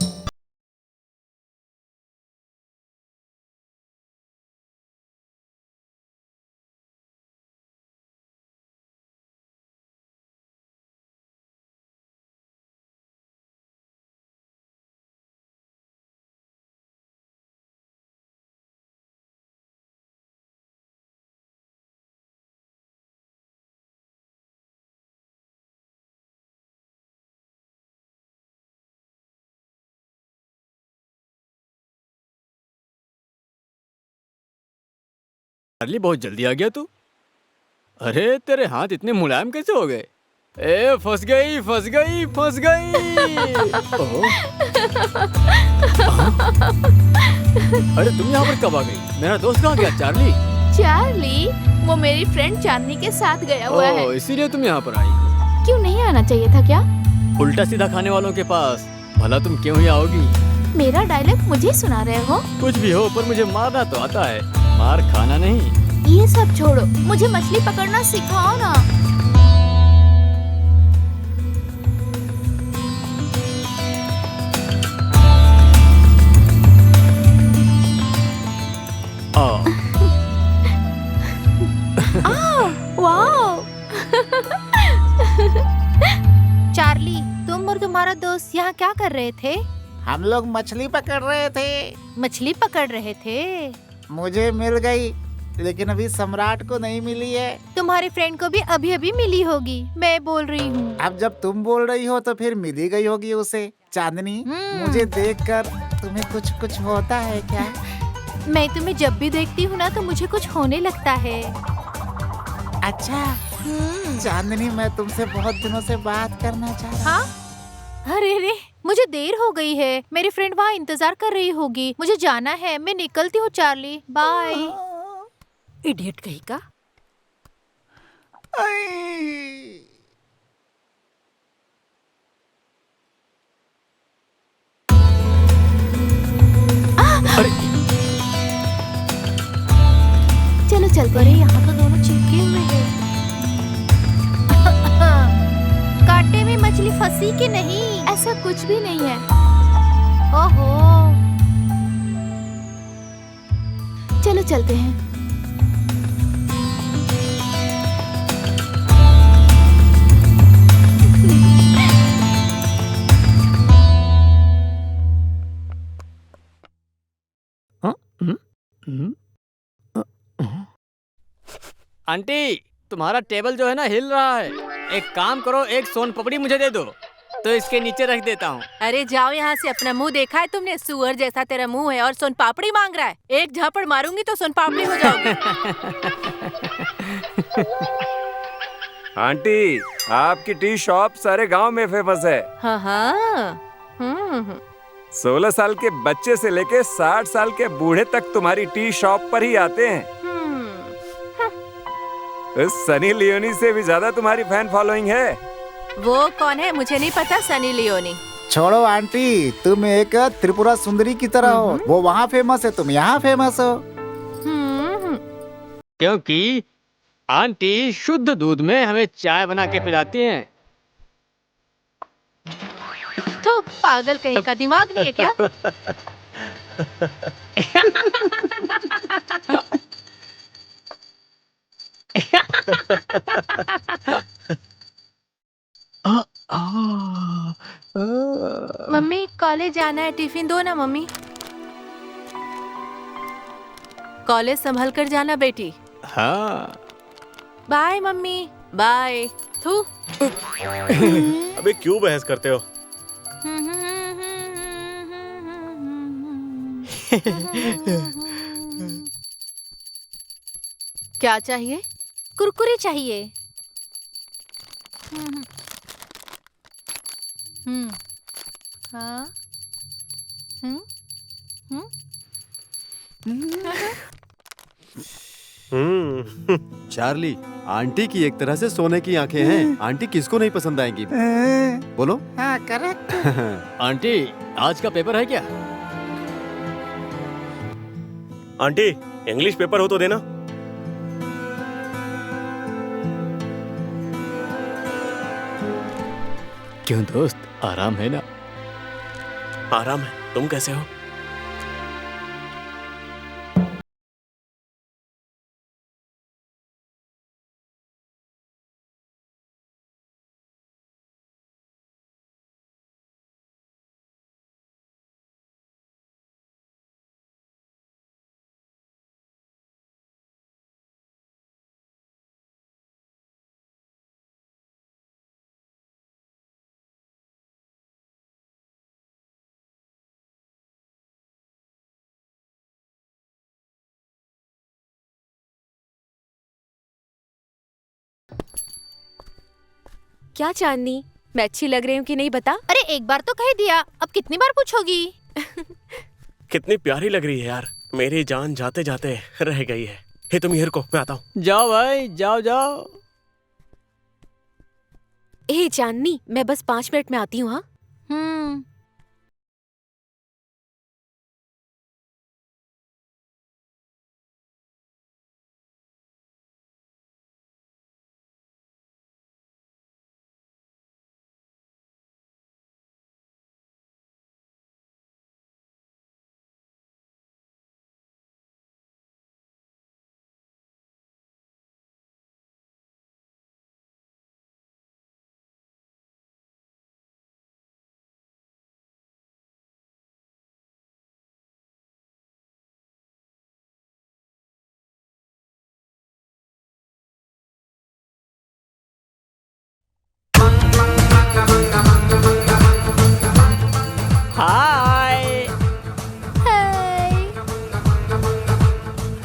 Speaker 3: चार्ली, बहुत जल्दी आ गया तू। अरे तेरे हाथ इतने मुलायम कैसे हो गए? ए फंस गई, फंस गई, फंस गई। अरे तुम यहाँ पर कब आ गई? मेरा दोस्त कहाँ गया? चार्ली?
Speaker 9: चार्ली, वो मेरी फ्रेंड चांदनी के साथ गया हुआ है।
Speaker 3: इसीलिए तुम यहाँ पर आई?
Speaker 9: क्यों नहीं आना चाहिए था क्या?
Speaker 3: उल्टा सीधा खाने वालों के पास भला तुम क्यों ही आओगी?
Speaker 9: मेरा डायलॉग मुझे सुना रहे हो?
Speaker 3: कुछ भी हो पर मुझे मारना तो आता है, मार खाना नहीं।
Speaker 9: ये सब छोड़ो, मुझे मछली पकड़ना सिखाओ ना। वाओ!
Speaker 2: चार्ली, तुम और तुम्हारा दोस्त यहाँ क्या कर रहे थे?
Speaker 6: हम लोग मछली पकड़ रहे थे।
Speaker 2: मछली पकड़ रहे थे?
Speaker 6: मुझे मिल गई, लेकिन अभी सम्राट को नहीं मिली है।
Speaker 2: तुम्हारे फ्रेंड को भी अभी अभी मिली होगी, मैं बोल रही हूँ।
Speaker 6: अब जब तुम बोल रही हो तो फिर मिली गई होगी उसे। चांदनी, मुझे देखकर तुम्हें कुछ कुछ होता है क्या?
Speaker 2: मैं तुम्हें जब भी देखती हूँ ना तो मुझे कुछ होने लगता है।
Speaker 6: अच्छा चांदनी, मैं तुमसे बहुत दिनों से बात करना चाह रहा हूँ।
Speaker 2: हाँ? अरे रे, मुझे देर हो गई है, मेरी फ्रेंड वहाँ इंतजार कर रही होगी, मुझे जाना है, मैं निकलती हूँ चार्ली, बाय।
Speaker 1: इडियट कहीं का।
Speaker 9: चलो चलते
Speaker 2: अरे यहाँ तो दोनों चिपके हुए हैं। कांटे में मछली फंसी कि नहीं?
Speaker 9: ऐसा कुछ भी नहीं है।
Speaker 2: ओहो,
Speaker 9: चलो चलते हैं।
Speaker 3: आंटी, तुम्हारा टेबल जो है ना हिल रहा है। एक काम करो, एक सोन पपड़ी मुझे दे दो तो इसके नीचे रख देता हूँ।
Speaker 1: अरे जाओ यहाँ से, अपना मुंह देखा है तुमने? सुअर जैसा तेरा मुंह है और सोन पापड़ी मांग रहा है। एक झापड़ मारूंगी तो सोन पापड़ी हो जाओगी।
Speaker 7: आंटी, आपकी टी शॉप सारे गांव में फेमस है।
Speaker 1: हाँ हाँ।
Speaker 7: 16 साल के बच्चे से लेके 60 साल के बूढ़े तक तुम्हारी टी शॉप पर ही आते हैं। सनी लियोनी से भी ज्यादा तुम्हारी फैन फॉलोइंग है।
Speaker 1: वो कौन है मुझे नहीं पता। सनी लियोनी।
Speaker 6: छोड़ो आंटी, तुम एक त्रिपुरा सुंदरी की तरह हो। वो वहाँ फेमस है, तुम यहाँ फेमस हो।
Speaker 3: क्योंकि आंटी शुद्ध दूध में हमें चाय बना के पिलाती हैं।
Speaker 1: तो पागल कहीं का, दिमाग नहीं है क्या? मम्मी कॉलेज जाना है, टिफिन दो ना मम्मी। कॉलेज संभल कर जाना बेटी।
Speaker 3: हाँ।
Speaker 1: Bye mummy, bye. थू।
Speaker 4: अबे क्यों बहस करते हो?
Speaker 1: क्या चाहिए?
Speaker 2: कुरकुरे चाहिए। हाँ?
Speaker 8: चार्ली, आंटी की एक तरह से सोने की आंखें हैं। आंटी किसको नहीं पसंद आएंगी? बोलो।
Speaker 6: हाँ करेक्ट।
Speaker 3: आंटी, आज का पेपर है क्या?
Speaker 4: आंटी, इंग्लिश पेपर हो तो देना।
Speaker 3: क्यों दोस्त, आराम है ना?
Speaker 4: आराम है। तुम कैसे हो?
Speaker 1: क्या चांदनी, मैं अच्छी लग रही हूँ कि नहीं बता?
Speaker 2: अरे एक बार तो कह दिया, अब कितनी बार पूछोगी?
Speaker 4: कितनी प्यारी लग रही है यार। मेरी जान जाते जाते रह गई है। हे तुम ये रुको, मैं आता हूँ।
Speaker 3: जाओ भाई, जाओ जाओ।
Speaker 1: ए चांदनी, मैं बस 5 मिनट में आती हूँ। हाँ।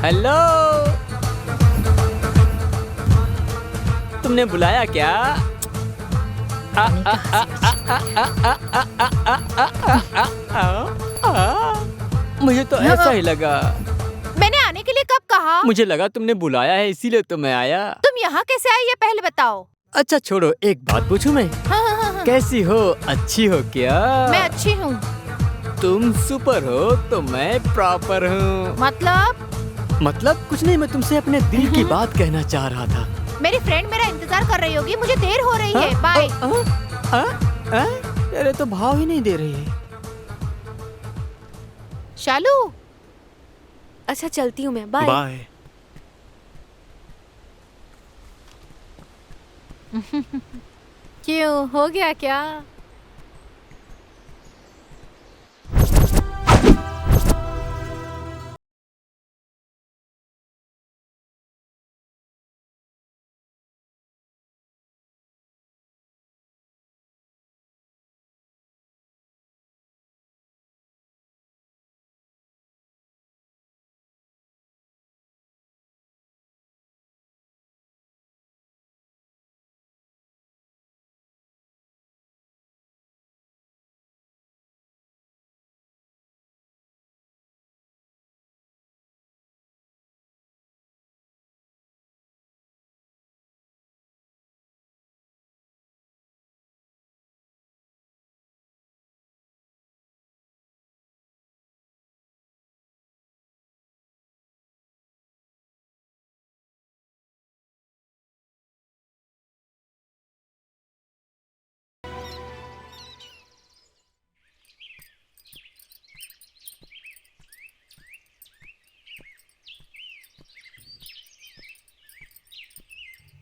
Speaker 3: हेलो, तुमने बुलाया क्या? मुझे तो ऐसा ही लगा।
Speaker 2: मैंने आने के लिए कब कहा?
Speaker 3: मुझे लगा तुमने बुलाया है इसीलिए तो मैं आया।
Speaker 2: तुम यहाँ कैसे आए ये पहले बताओ।
Speaker 3: अच्छा छोड़ो, एक बात पूछूं मैं?
Speaker 2: हाँ।
Speaker 3: कैसी हो? अच्छी हो क्या?
Speaker 2: मैं अच्छी हूँ।
Speaker 3: तुम सुपर हो तो मैं प्रॉपर हूँ। मतलब कुछ नहीं, मैं तुमसे अपने दिल की बात कहना चाह रहा था।
Speaker 2: मेरी फ्रेंड मेरा इंतजार कर रही होगी, मुझे देर हो रही है। बाय।
Speaker 3: अरे तो भाव ही नहीं दे रही है।
Speaker 2: शालू।
Speaker 1: अच्छा चलती हूँ मैं, बाय।
Speaker 4: बाय।
Speaker 2: क्यों, हो गया क्या?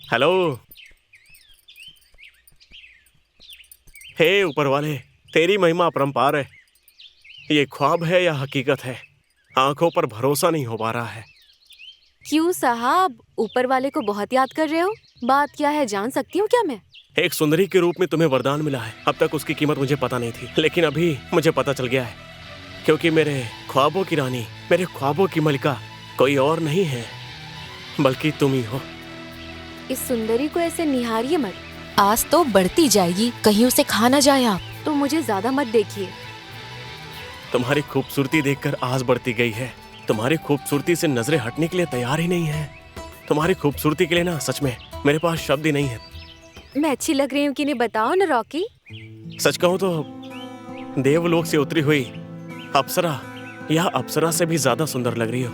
Speaker 4: हेलो। हे ऊपर वाले, तेरी महिमा अपरंपार है। ये ख्वाब है या हकीकत है? आंखों पर भरोसा नहीं हो पा रहा है।
Speaker 1: क्यों साहब, ऊपर वाले को बहुत याद कर रहे हो? बात क्या है, जान सकती हूँ क्या मैं?
Speaker 4: एक सुंदरी के रूप में तुम्हें वरदान मिला है। अब तक उसकी कीमत मुझे पता नहीं थी, लेकिन अभी मुझे पता चल गया है। क्योंकि मेरे ख्वाबों की रानी, मेरे ख्वाबों की मलिका कोई और नहीं है बल्कि तुम ही हो।
Speaker 1: इस सुंदरी को ऐसे निहारिए मत, आज तो बढ़ती जाएगी, कहीं उसे खा ना जाए आप। तो मुझे ज्यादा मत देखिए।
Speaker 4: तुम्हारी खूबसूरती देखकर आज बढ़ती गई है। तुम्हारी खूबसूरती से नजरें हटने के लिए तैयार ही नहीं है। तुम्हारी खूबसूरती के लिए ना सच में मेरे पास शब्द ही नहीं है।
Speaker 1: मैं अच्छी लग रही हूँ कि नहीं, बताओ ना रॉकी।
Speaker 4: सच कहूँ तो देवलोक से उतरी हुई अप्सरा या अप्सरा से भी ज्यादा सुंदर लग रही हो।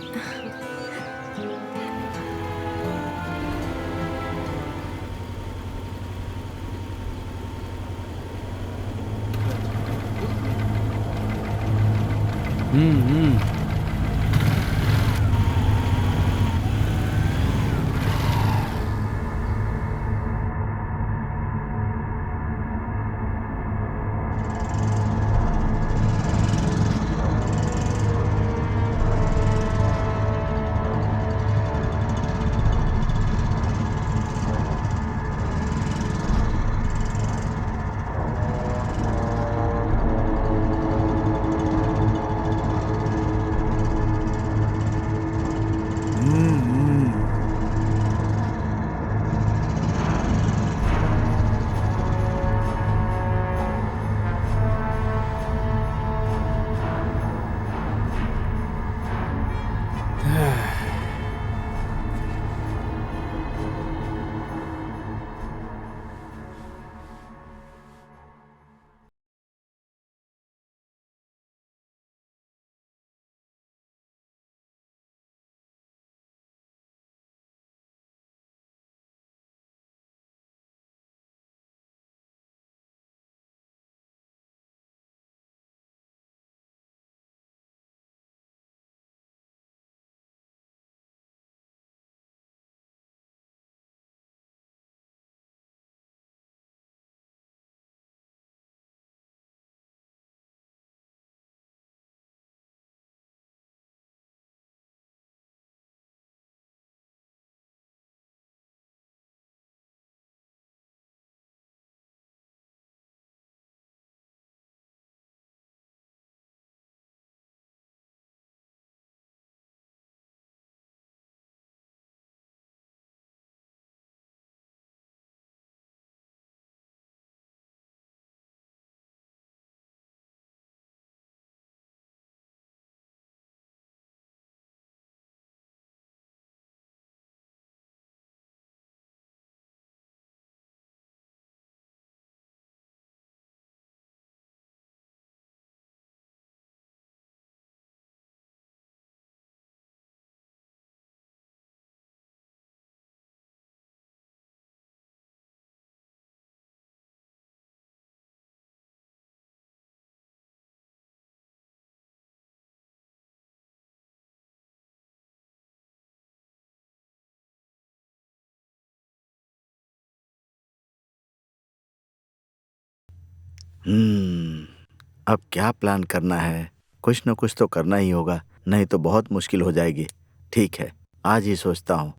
Speaker 5: अब क्या प्लान करना है? कुछ न कुछ तो करना ही होगा, नहीं तो बहुत मुश्किल हो जाएगी। ठीक है, आज ही सोचता हूँ।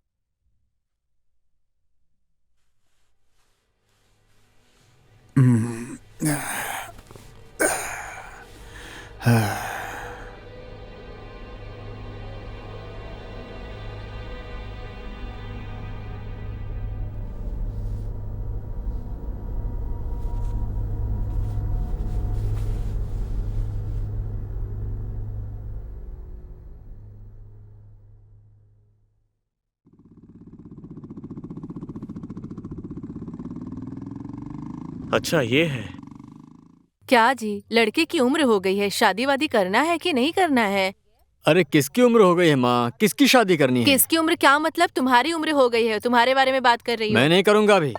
Speaker 4: अच्छा ये है।
Speaker 1: क्या जी, लड़के की उम्र हो गई है, शादी वादी करना है कि नहीं करना है?
Speaker 3: अरे किसकी उम्र हो गई है माँ? किसकी शादी करनी है?
Speaker 1: किसकी उम्र क्या मतलब? तुम्हारी उम्र हो गई है, तुम्हारे बारे में बात कर रही
Speaker 3: मैं
Speaker 1: हूँ।
Speaker 3: नहीं करूँगा अभी।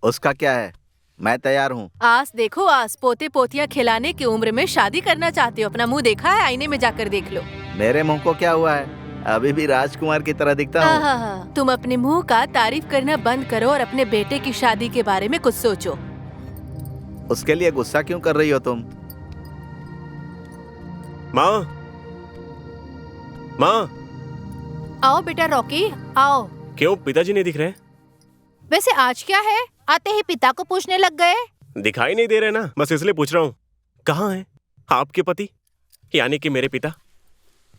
Speaker 5: उसका क्या है, मैं तैयार हूँ।
Speaker 1: आस देखो आस, पोते पोतियाँ खिलाने की उम्र में शादी करना चाहते हो? अपना मुंह देखा है? आईने में जाकर देख लो।
Speaker 5: मेरे मुंह को क्या हुआ है? अभी भी राजकुमार की तरह दिखता हूँ।
Speaker 1: आहा, तुम अपने मुंह का तारीफ करना बंद करो और अपने बेटे की शादी के बारे में कुछ सोचो।
Speaker 5: उसके लिए गुस्सा क्यों कर रही हो तुम?
Speaker 4: माँ, माँ,
Speaker 2: आओ बेटा रॉकी, आओ।
Speaker 4: क्यों पिताजी नहीं दिख रहे?
Speaker 2: वैसे आज क्या है? आते ही पिता को पूछने लग गए।
Speaker 4: दिखाई नहीं दे रहे ना, बस इसलिए पूछ रहा हूँ। कहाँ हैं आपके पति, यानी कि मेरे पिता?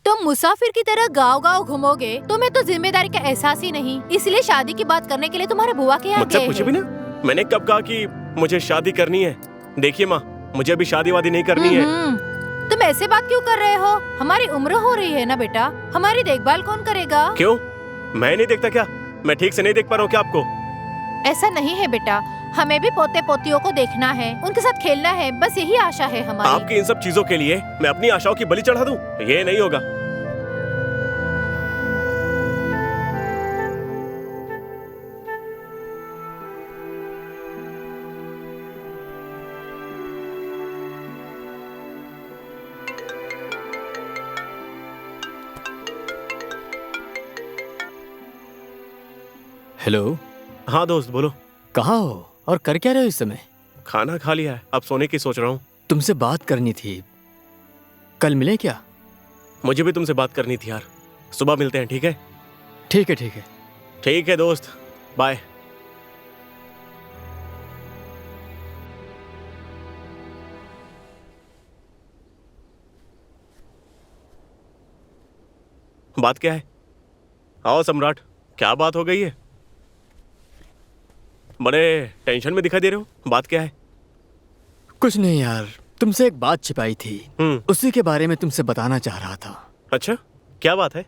Speaker 2: तुम मुसाफिर की तरह गांव-गांव घूमोगे, तुम्हें तो जिम्मेदारी का एहसास ही नहीं, इसलिए शादी की बात करने के लिए तुम्हारे बुआ के यहाँ
Speaker 4: मुझसे
Speaker 2: गए
Speaker 4: पूछे
Speaker 2: हैं।
Speaker 4: भी ना। मैंने कब कहा कि मुझे शादी करनी है? देखिए माँ, मुझे अभी शादी वादी नहीं करनी है।
Speaker 2: तुम ऐसे बात क्यों कर रहे हो? हमारी उम्र हो रही है ना बेटा, हमारी देखभाल कौन करेगा?
Speaker 4: क्यों, मैं नहीं देखता क्या? मैं ठीक से नहीं देख पा रहा हूँ क्या आपको?
Speaker 2: ऐसा नहीं है बेटा, हमें भी पोते पोतियों को देखना है, उनके साथ खेलना है, बस यही आशा है हमारी।
Speaker 4: आपकी इन सब चीजों के लिए मैं अपनी आशाओं की बलि चढ़ा दूं? ये नहीं होगा।
Speaker 3: हेलो।
Speaker 4: हाँ दोस्त बोलो।
Speaker 3: कहाँ हो और कर क्या रहे हो इस समय?
Speaker 4: खाना खा लिया है, अब सोने की सोच रहा हूँ।
Speaker 3: तुमसे बात करनी थी, कल मिले क्या?
Speaker 4: मुझे भी तुमसे बात करनी थी यार। सुबह मिलते हैं, ठीक है?
Speaker 3: ठीक है ठीक है।
Speaker 4: ठीक है दोस्त, बाय। बात क्या है? आओ सम्राट, क्या बात हो गई है? बड़े टेंशन में दिखाई दे रहे हो, बात क्या है?
Speaker 3: कुछ नहीं यार, तुमसे एक बात छिपाई थी, उसी के बारे में तुमसे बताना चाह रहा था।
Speaker 4: अच्छा, क्या बात है?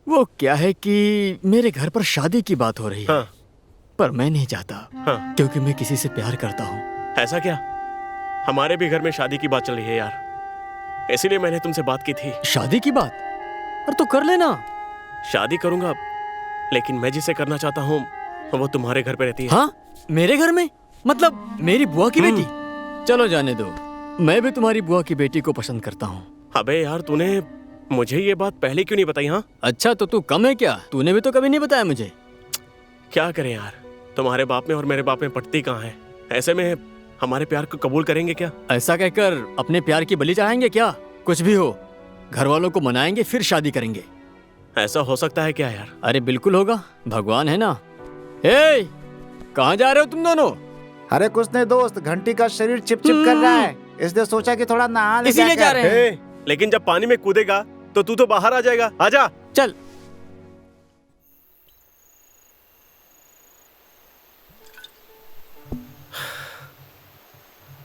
Speaker 3: वो क्या है कि मेरे घर पर शादी की बात हो रही है। पर मैं नहीं चाहता, क्योंकि मैं किसी से प्यार करता हूँ।
Speaker 4: ऐसा क्या? हमारे भी घर में शादी की बात चल रही है यार, इसीलिए मैंने तुमसे बात की थी।
Speaker 3: शादी की बात? अरे तो कर लेना।
Speaker 4: शादी करूंगा, लेकिन मैं जिसे करना चाहता हूँ वो तुम्हारे घर पे रहती है।
Speaker 3: हाँ, मेरे घर में? मतलब मेरी बुआ की बेटी? चलो जाने दो, मैं भी तुम्हारी बुआ की बेटी को पसंद करता हूँ।
Speaker 4: अबे यार, तूने मुझे ये बात पहले क्यों नहीं बताई? हाँ,
Speaker 3: अच्छा तो तू कम है क्या? तूने भी तो कभी नहीं बताया मुझे।
Speaker 4: क्या करें यार, तुम्हारे बाप में और मेरे बाप में पटती कहाँ है? ऐसे में हमारे प्यार को कबूल करेंगे क्या?
Speaker 3: ऐसा कहकर अपने प्यार की बलि चढ़ाएंगे क्या? कुछ भी हो, घर वालों को मनाएंगे फिर शादी करेंगे।
Speaker 4: ऐसा हो सकता है क्या यार?
Speaker 3: अरे बिल्कुल होगा, भगवान है ना। ए, कहाँ जा रहे हो तुम दोनों?
Speaker 6: अरे कुछ नहीं दोस्त, घंटी का शरीर चिप चिप कर रहा है, इसलिए सोचा कि थोड़ा नहा ले।
Speaker 3: इसीलिए जा रहे हैं।
Speaker 4: लेकिन जब पानी में कूदेगा तो तू तो बाहर आ जाएगा। आजा।
Speaker 3: चल।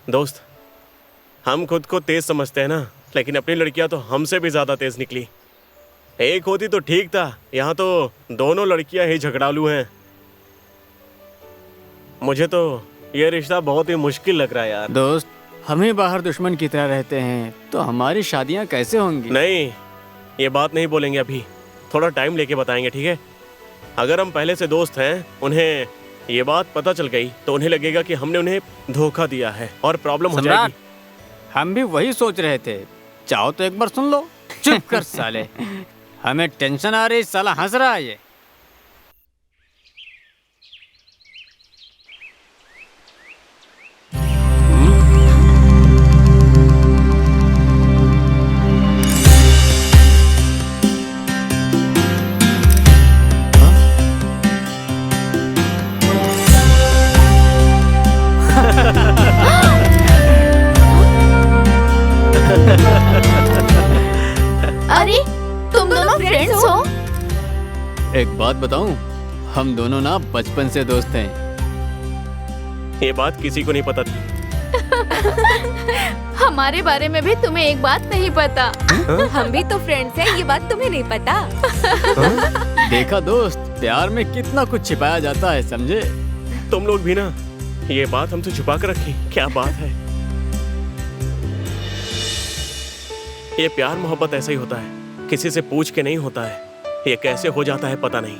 Speaker 4: दोस्त, हम खुद को तेज समझते हैं ना, लेकिन अपनी लड़कियां तो हमसे भी ज्यादा तेज निकली। एक होती तो ठीक था, यहाँ तो दोनों लड़कियां ही झगड़ालू हैं। मुझे तो ये रिश्ता बहुत ही मुश्किल लग रहा है यार।
Speaker 3: दोस्त, हमें बाहर दुश्मन की तरह रहते हैं तो हमारी शादियां कैसे होंगी?
Speaker 4: नहीं, ये बात नहीं बोलेंगे अभी, थोड़ा टाइम लेके बताएंगे, ठीक है? अगर हम पहले से दोस्त हैं, उन्हें ये बात पता चल गई तो उन्हें लगेगा कि हमने उन्हें धोखा दिया है और प्रॉब्लम हो जाएगी।
Speaker 3: हम भी वही सोच रहे थे, चाहो तो एक बार सुन लो। चुप कर साले, हमें टेंशन आ रही, साला हंस रहा है ये।
Speaker 9: फ्रेंड्स हो?
Speaker 3: एक बात बताऊं, हम दोनों ना बचपन से दोस्त हैं।
Speaker 4: ये बात किसी को नहीं पता थी।
Speaker 9: हमारे बारे में भी तुम्हें एक बात नहीं पता।
Speaker 1: हम भी तो फ्रेंड्स हैं, ये बात तुम्हें नहीं पता?
Speaker 3: देखा दोस्त, प्यार में कितना कुछ छिपाया जाता है, समझे?
Speaker 4: तुम लोग भी ना ये बात हमसे छुपा कर रखी, क्या बात है। ये प्यार मोहब्बत ऐसा ही होता है, किसी से पूछ के नहीं होता है। ये कैसे हो जाता है पता नहीं।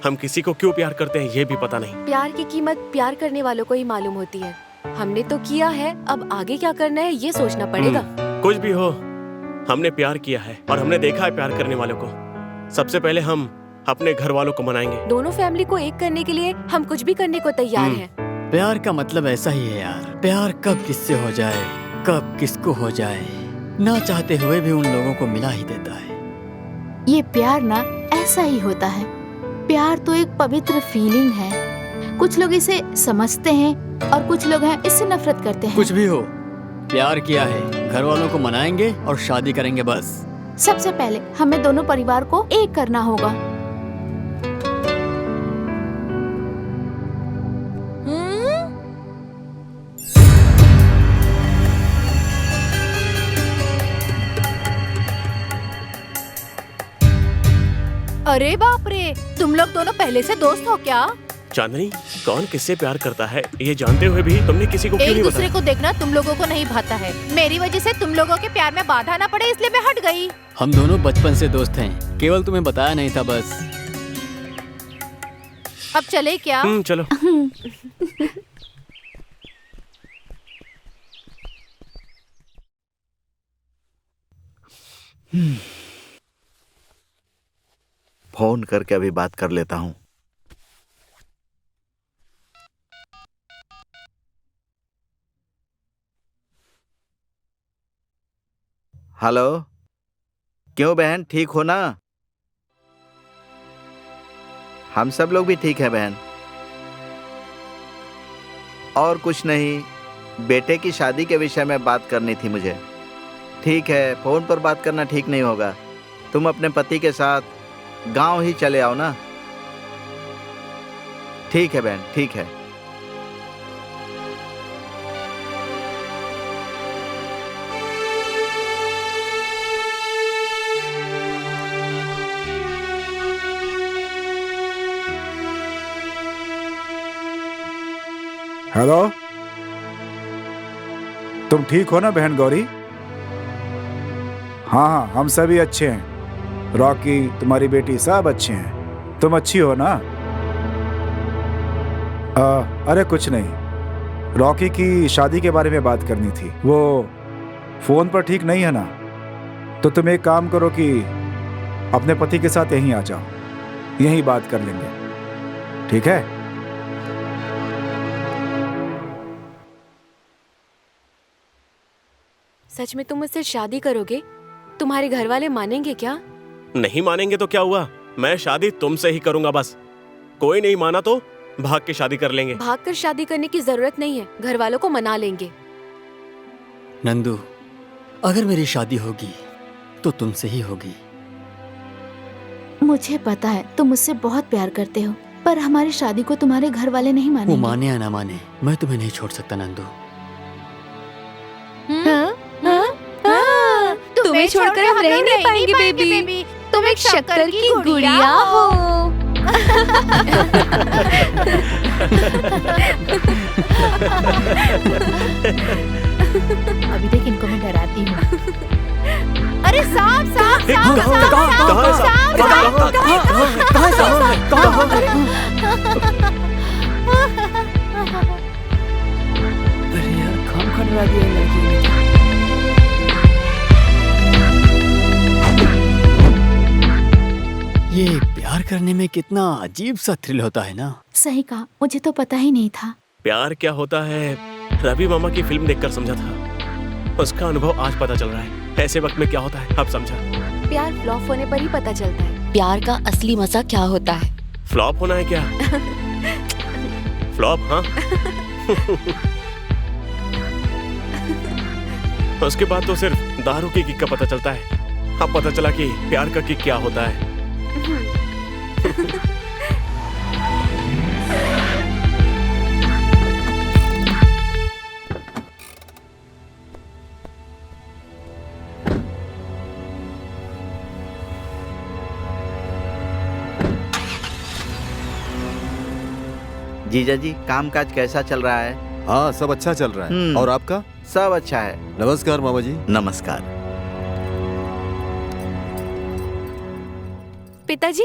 Speaker 4: हम किसी को क्यों प्यार करते हैं ये भी पता नहीं।
Speaker 1: प्यार की कीमत प्यार करने वालों को ही मालूम होती है। हमने तो किया है, अब आगे क्या करना है ये सोचना पड़ेगा।
Speaker 4: कुछ भी हो, हमने प्यार किया है और हमने देखा है प्यार करने वालों को। सबसे पहले हम अपने घर वालों को मनाएंगे।
Speaker 1: दोनों फैमिली को एक करने के लिए हम कुछ भी करने को तैयार हैं।
Speaker 3: प्यार का मतलब ऐसा ही है यार। प्यार कब किससे हो जाए, कब किसको हो जाए, ना चाहते हुए भी उन लोगों को मिला ही देता है।
Speaker 9: ये प्यार ना ऐसा ही होता है। प्यार तो एक पवित्र फीलिंग है। कुछ लोग इसे समझते हैं और कुछ लोग हैं इससे नफरत करते हैं।
Speaker 3: कुछ भी हो, प्यार किया है, घर वालों को मनाएंगे और शादी करेंगे बस।
Speaker 9: सबसे पहले हमें दोनों परिवार को एक करना होगा।
Speaker 2: अरे बाप रे, तुम लोग दोनों पहले से दोस्त हो क्या?
Speaker 4: चांदनी, कौन किससे प्यार करता है ये जानते हुए भी तुमने किसी को क्यों
Speaker 2: एक
Speaker 4: नहीं
Speaker 2: दूसरे
Speaker 4: बताया?
Speaker 2: को देखना तुम लोगों को नहीं भाता है। मेरी वजह से तुम लोगों के प्यार में बाधा ना पड़े इसलिए मैं हट गई।
Speaker 3: हम दोनों बचपन से दोस्त हैं, केवल तुम्हें बताया नहीं था बस।
Speaker 2: अब चले क्या?
Speaker 4: चलो।
Speaker 5: फोन करके अभी बात कर लेता हूँ। हेलो, क्यों बहन, ठीक हो ना? हम सब लोग भी ठीक है बहन। और कुछ नहीं, बेटे की शादी के विषय में बात करनी थी मुझे। ठीक है, फोन पर बात करना ठीक नहीं होगा। तुम अपने पति के साथ गांव ही चले आओ ना। ठीक है बहन, ठीक है।
Speaker 6: हेलो, तुम ठीक हो ना बहन गौरी? हाँ हाँ, हम सभी अच्छे हैं। रॉकी, तुम्हारी बेटी, सब अच्छे हैं। तुम अच्छी हो ना? अरे कुछ नहीं, रॉकी की शादी के बारे में बात करनी थी। वो फोन पर ठीक नहीं है ना, तो तुम एक काम करो कि अपने पति के साथ यहीं आ जाओ, यहीं बात कर लेंगे, ठीक है?
Speaker 1: सच में तुम मुझसे शादी करोगे? तुम्हारे घर वाले मानेंगे क्या?
Speaker 4: नहीं मानेंगे तो क्या हुआ, मैं शादी तुमसे ही करूंगा बस। कोई नहीं माना तो भाग के शादी कर लेंगे।
Speaker 1: भाग कर शादी करने की जरूरत नहीं है, घर वालों को मना लेंगे।
Speaker 3: नंदू, अगर मेरी शादी होगी तो तुमसे ही होगी।
Speaker 9: मुझे पता है तुम मुझसे बहुत प्यार करते हो, पर हमारी शादी को तुम्हारे घर वाले नहीं
Speaker 3: वो
Speaker 9: मानेंगे।
Speaker 3: माने या ना माने, मैं तुम्हें नहीं छोड़ सकता नंदू।
Speaker 1: तुम्हें छोड़कर हम रह नहीं पाएंगे बेबी। तुम एक शक्कर की गुड़िया हो।
Speaker 2: अभी देख, इनको मैं डराती हूँ। अरे सांप सांप
Speaker 4: कहाँ
Speaker 3: अरे यार, काम खड़ा दिया लड़की ने। ये प्यार करने में कितना अजीब सा थ्रिल होता है ना।
Speaker 9: सही कहा, मुझे तो पता ही नहीं था।
Speaker 4: प्यार क्या होता है रवि मामा की फिल्म देखकर समझा था, उसका अनुभव आज पता चल रहा है। ऐसे वक्त में क्या होता है अब समझा।
Speaker 1: प्यार फ्लॉप होने पर ही पता चलता है प्यार का असली मजा क्या होता है।
Speaker 4: फ्लॉप होना है क्या? फ्लॉप, हाँ। उसके बाद तो सिर्फ दारू की किक का पता चलता है। अब पता चला कि प्यार का किक क्या होता है।
Speaker 5: जीजा जी, कामकाज कैसा चल रहा है?
Speaker 8: हाँ, सब अच्छा चल रहा है। और आपका?
Speaker 5: सब अच्छा है।
Speaker 8: नमस्कार मामा जी।
Speaker 5: नमस्कार।
Speaker 1: पिताजी,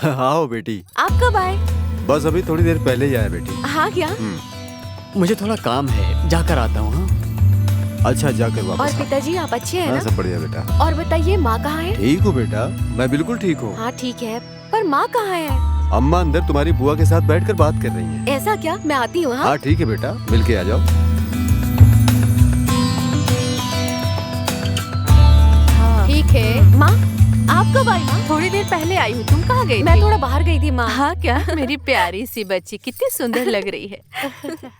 Speaker 8: आओ बेटी।
Speaker 1: आप कब आए?
Speaker 8: बस अभी थोड़ी देर पहले ही आया बेटी।
Speaker 1: हाँ क्या?
Speaker 3: मुझे थोड़ा काम है, जाकर आता हूँ। हाँ?
Speaker 8: अच्छा, जाकर वापस
Speaker 1: और
Speaker 8: आओ।
Speaker 1: पिताजी आप अच्छे हैं
Speaker 8: हाँ,
Speaker 1: ना?
Speaker 8: सब बढ़िया बेटा।
Speaker 1: और बताइए माँ कहाँ है?
Speaker 8: ठीक हो बेटा, मैं बिल्कुल ठीक हूँ।
Speaker 1: हाँ ठीक है, पर माँ कहाँ है?
Speaker 8: अम्मा अंदर तुम्हारी बुआ के साथ बैठकर बात कर रही हैं।
Speaker 1: ऐसा क्या? मैं आती हूँ।
Speaker 8: हाँ ठीक है बेटा, मिलके आ जाओ।
Speaker 2: ठीक है।
Speaker 1: माँ, आप कब आई? माँ,
Speaker 11: थोड़ी देर पहले आई हूँ। तुम कहाँ गई
Speaker 1: मैं
Speaker 11: थी?
Speaker 1: थोड़ा बाहर गई थी माँ।
Speaker 11: हाँ क्या? मेरी प्यारी सी बच्ची कितनी सुंदर लग रही है।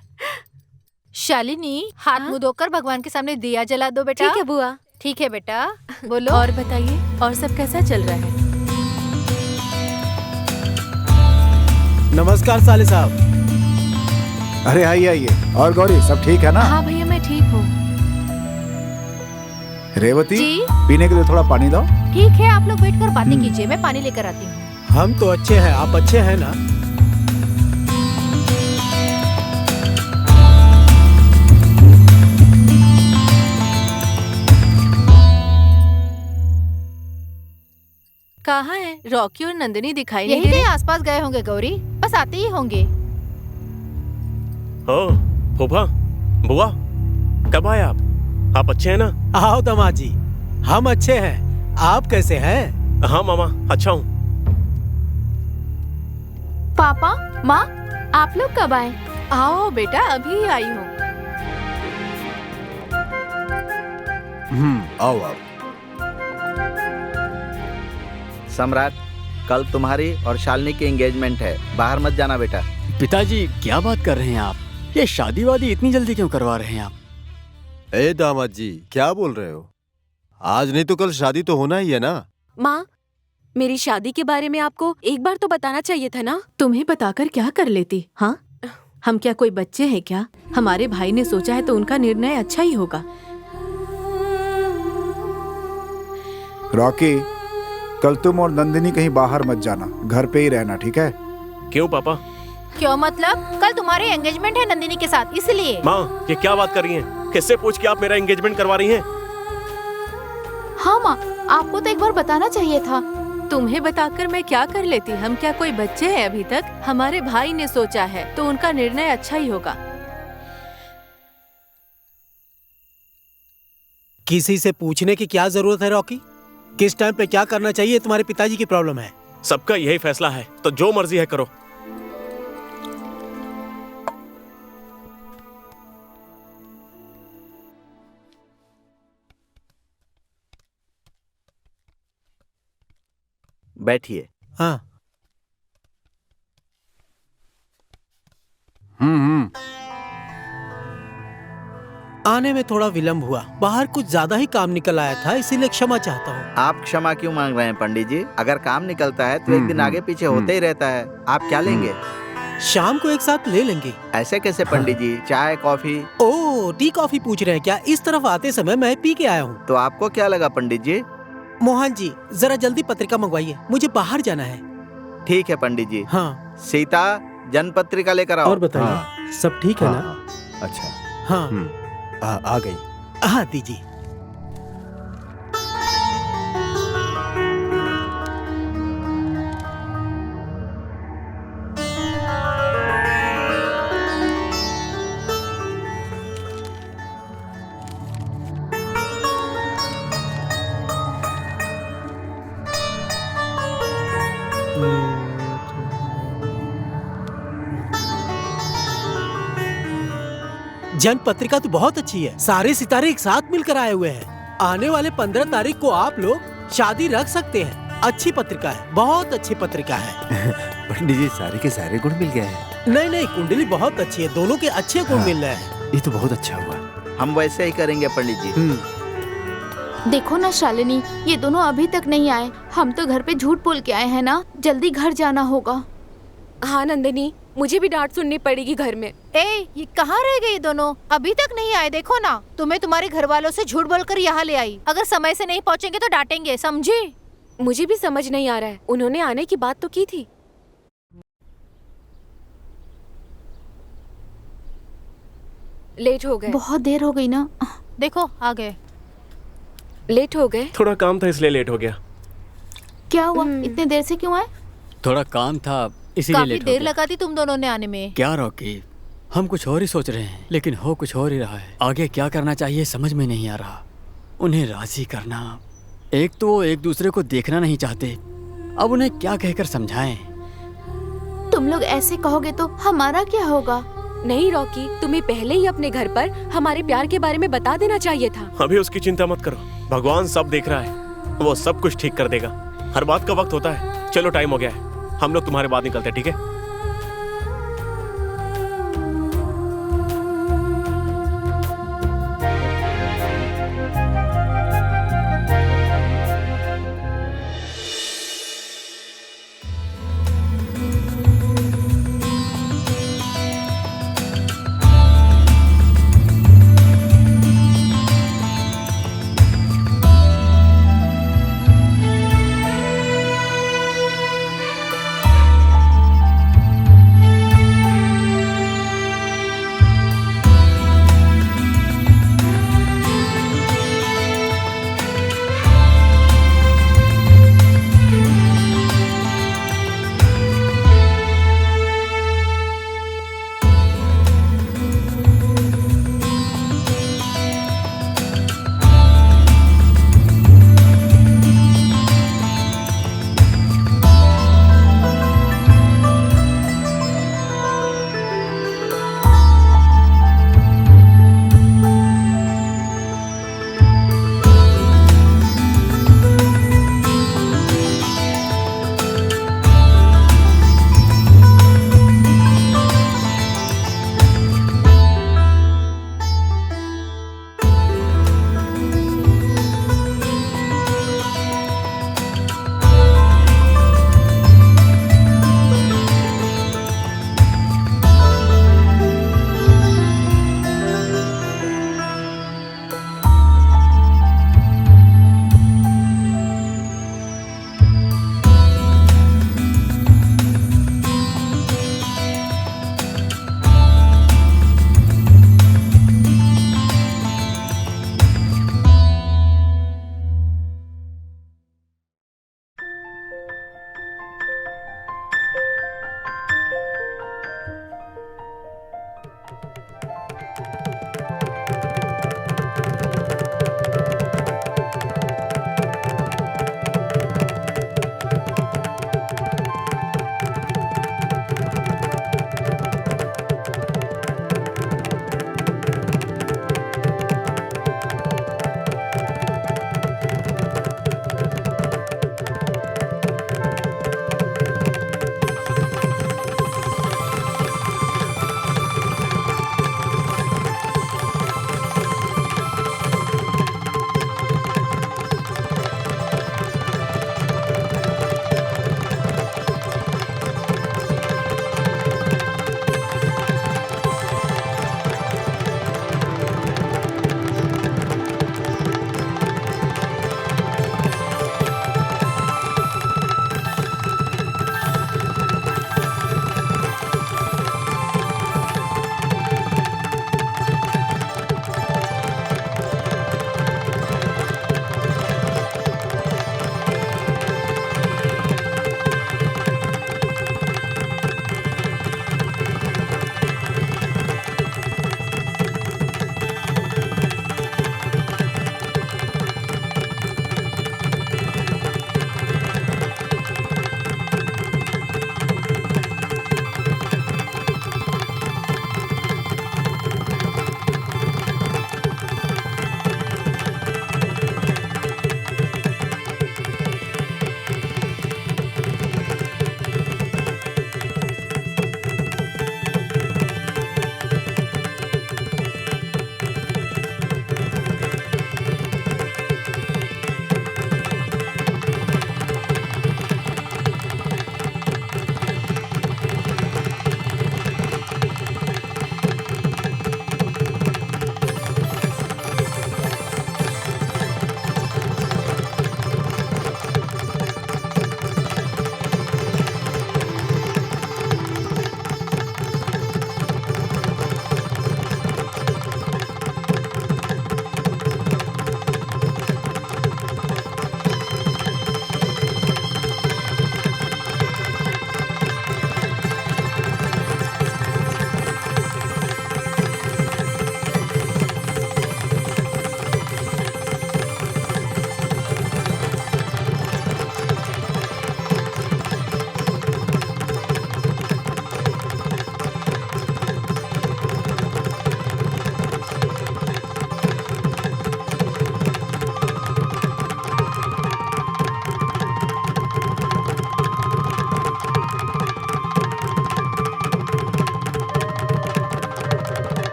Speaker 2: शालिनी, हाथ मुंह धोकर भगवान के सामने दिया जला दो बेटा।
Speaker 1: ठीक है बुआ।
Speaker 2: ठीक है बेटा, बोलो।
Speaker 11: और बताइए, और सब कैसा चल रहा है?
Speaker 10: नमस्कार साले साहब।
Speaker 6: अरे आइए आइए। और गौरी, सब ठीक है ना?
Speaker 1: हाँ भैया, मैं ठीक हूँ।
Speaker 6: रेवती,
Speaker 2: जी?
Speaker 6: पीने के लिए थोड़ा पानी दो।
Speaker 2: ठीक है, आप लोग बैठकर बातें कीजिए, मैं पानी लेकर आती हूँ।
Speaker 10: हम तो अच्छे हैं, आप अच्छे हैं ना?
Speaker 11: कहाँ है रॉकी और नंदिनी? दिखाई नहीं
Speaker 2: यही
Speaker 11: दे
Speaker 2: कहीं
Speaker 11: रहे।
Speaker 2: आसपास गए होंगे गौरी, बस आते ही होंगे।
Speaker 4: ओ, फूफा, बुआ, कब आए आप? आप अच्छे हैं ना?
Speaker 10: आओ दामाद जी, हम अच्छे हैं। आप कैसे हैं?
Speaker 4: हाँ मामा, अच्छा हूँ।
Speaker 9: पापा, माँ, आप लोग कब आए?
Speaker 11: आओ बेटा, अभी आई हूँ।
Speaker 8: आओ आप।
Speaker 5: सम्राट, कल तुम्हारी और शालिनी की एंगेजमेंट है, बाहर मत जाना बेटा।
Speaker 3: पिताजी, क्या बात कर रहे हैं आप? ये शादी वादी इतनी जल्दी क्यों करवा रहे हैं आप?
Speaker 8: ए दामाद जी, क्या बोल रहे हो? आज नहीं तो कल शादी तो होना ही है ना।
Speaker 1: माँ, मेरी शादी के बारे में आपको एक बार तो बताना चाहिए था ना।
Speaker 11: तुम्हें बताकर क्या कर लेती? हाँ, हम क्या कोई बच्चे हैं क्या? हमारे भाई ने सोचा है तो उनका निर्णय अच्छा ही होगा।
Speaker 6: रॉकी, कल तुम और नंदिनी कहीं बाहर मत जाना, घर पे ही रहना, ठीक है?
Speaker 4: क्यों पापा?
Speaker 2: क्यों मतलब? कल तुम्हारी एंगेजमेंट है नंदिनी के साथ, इसलिए।
Speaker 4: माँ, ये क्या बात कर रही हैं? किससे पूछ के आप मेरा एंगेजमेंट करवा रही हैं?
Speaker 9: हाँ माँ, आपको तो एक बार बताना चाहिए था।
Speaker 11: तुम्हें बताकर मैं क्या कर लेती? हम क्या कोई बच्चे हैं अभी तक? हमारे भाई ने सोचा है तो उनका निर्णय अच्छा ही होगा।
Speaker 10: किसी से पूछने की क्या जरूरत है रॉकी? किस टाइम पे क्या करना चाहिए तुम्हारे पिताजी की प्रॉब्लम है।
Speaker 4: सबका यही फैसला है, तो जो मर्जी है करो।
Speaker 5: बैठिए।
Speaker 10: हाँ। आने में थोड़ा विलंब हुआ, बाहर कुछ ज्यादा ही काम निकल आया था, इसीलिए क्षमा चाहता हूँ।
Speaker 5: आप क्षमा क्यों मांग रहे हैं पंडित जी? अगर काम निकलता है तो एक दिन आगे पीछे होते ही रहता है। आप क्या लेंगे?
Speaker 10: शाम को एक साथ ले लेंगे।
Speaker 5: ऐसे कैसे पंडित जी? चाय कॉफी?
Speaker 10: ओह, टी कॉफी पूछ रहे हैं क्या? इस तरफ आते समय मैं पी के आया हूँ।
Speaker 5: तो आपको क्या लगा पंडित जी?
Speaker 10: मोहन जी, जरा जल्दी पत्रिका मंगवाइए, मुझे बाहर जाना है।
Speaker 5: ठीक है पंडित जी।
Speaker 10: हाँ।
Speaker 5: सीता, जन्म पत्रिका लेकर आओ।
Speaker 10: और बताइए, सब ठीक है ना?
Speaker 8: अच्छा।
Speaker 10: हाँ।
Speaker 8: आ गई।
Speaker 10: हाँ दीजिए। जन्म पत्रिका तो बहुत अच्छी है, सारे सितारे एक साथ मिलकर आए हुए हैं। आने वाले 15 तारीख को आप लोग शादी रख सकते हैं। अच्छी पत्रिका है, बहुत अच्छी पत्रिका है।
Speaker 8: पंडित जी, सारे के सारे गुण मिल गए हैं।
Speaker 10: नहीं नहीं, कुंडली बहुत अच्छी है, दोनों के अच्छे गुण मिल रहे हैं।
Speaker 8: ये तो बहुत अच्छा हुआ।
Speaker 5: हम वैसे ही करेंगे पंडित जी।
Speaker 9: देखो ना शालिनी, ये दोनों अभी तक नहीं आए। हम तो घर पे झूठ बोल के आए हैं ना, जल्दी घर जाना होगा।
Speaker 1: हाँ नंदिनी, मुझे भी डांट सुननी पड़ेगी घर में।
Speaker 2: ये कहाँ रह गए दोनों? अभी तक नहीं आए। देखो ना, तुम्हें तुम्हारे घर वालों से झूठ बोलकर यहाँ ले आई। अगर समय से नहीं पहुँचेंगे तो डांटेंगे, समझी?
Speaker 1: मुझे भी समझ नहीं आ रहा है, उन्होंने आने की बात तो की थी। लेट हो गए।
Speaker 9: बहुत देर हो गई ना।
Speaker 2: देखो आ गए।
Speaker 1: लेट हो गए।
Speaker 4: थोड़ा काम था इसलिए लेट हो गया।
Speaker 9: क्या हुआ, इतने देर से क्यों आए?
Speaker 3: थोड़ा काम था इसीलिए
Speaker 2: काफी
Speaker 3: लेट हो
Speaker 2: देर
Speaker 3: गया।
Speaker 2: लगा दी तुम दोनों ने आने में।
Speaker 3: क्या रॉकी, हम कुछ और ही सोच रहे हैं लेकिन हो कुछ और ही रहा है। आगे क्या करना चाहिए समझ में नहीं आ रहा। उन्हें राजी करना, एक तो वो एक दूसरे को देखना नहीं चाहते, अब उन्हें क्या कहकर समझाएं?
Speaker 9: तुम लोग ऐसे कहोगे तो हमारा क्या होगा?
Speaker 1: नहीं रॉकी, तुम्हें पहले ही अपने घर पर हमारे प्यार के बारे में बता देना चाहिए था।
Speaker 4: अभी उसकी चिंता मत करो, भगवान सब देख रहा है, वो सब कुछ ठीक कर देगा। हर बात का वक्त होता है। चलो टाइम हो गया है, हम लोग तुम्हारे बाद निकलते हैं, ठीक है?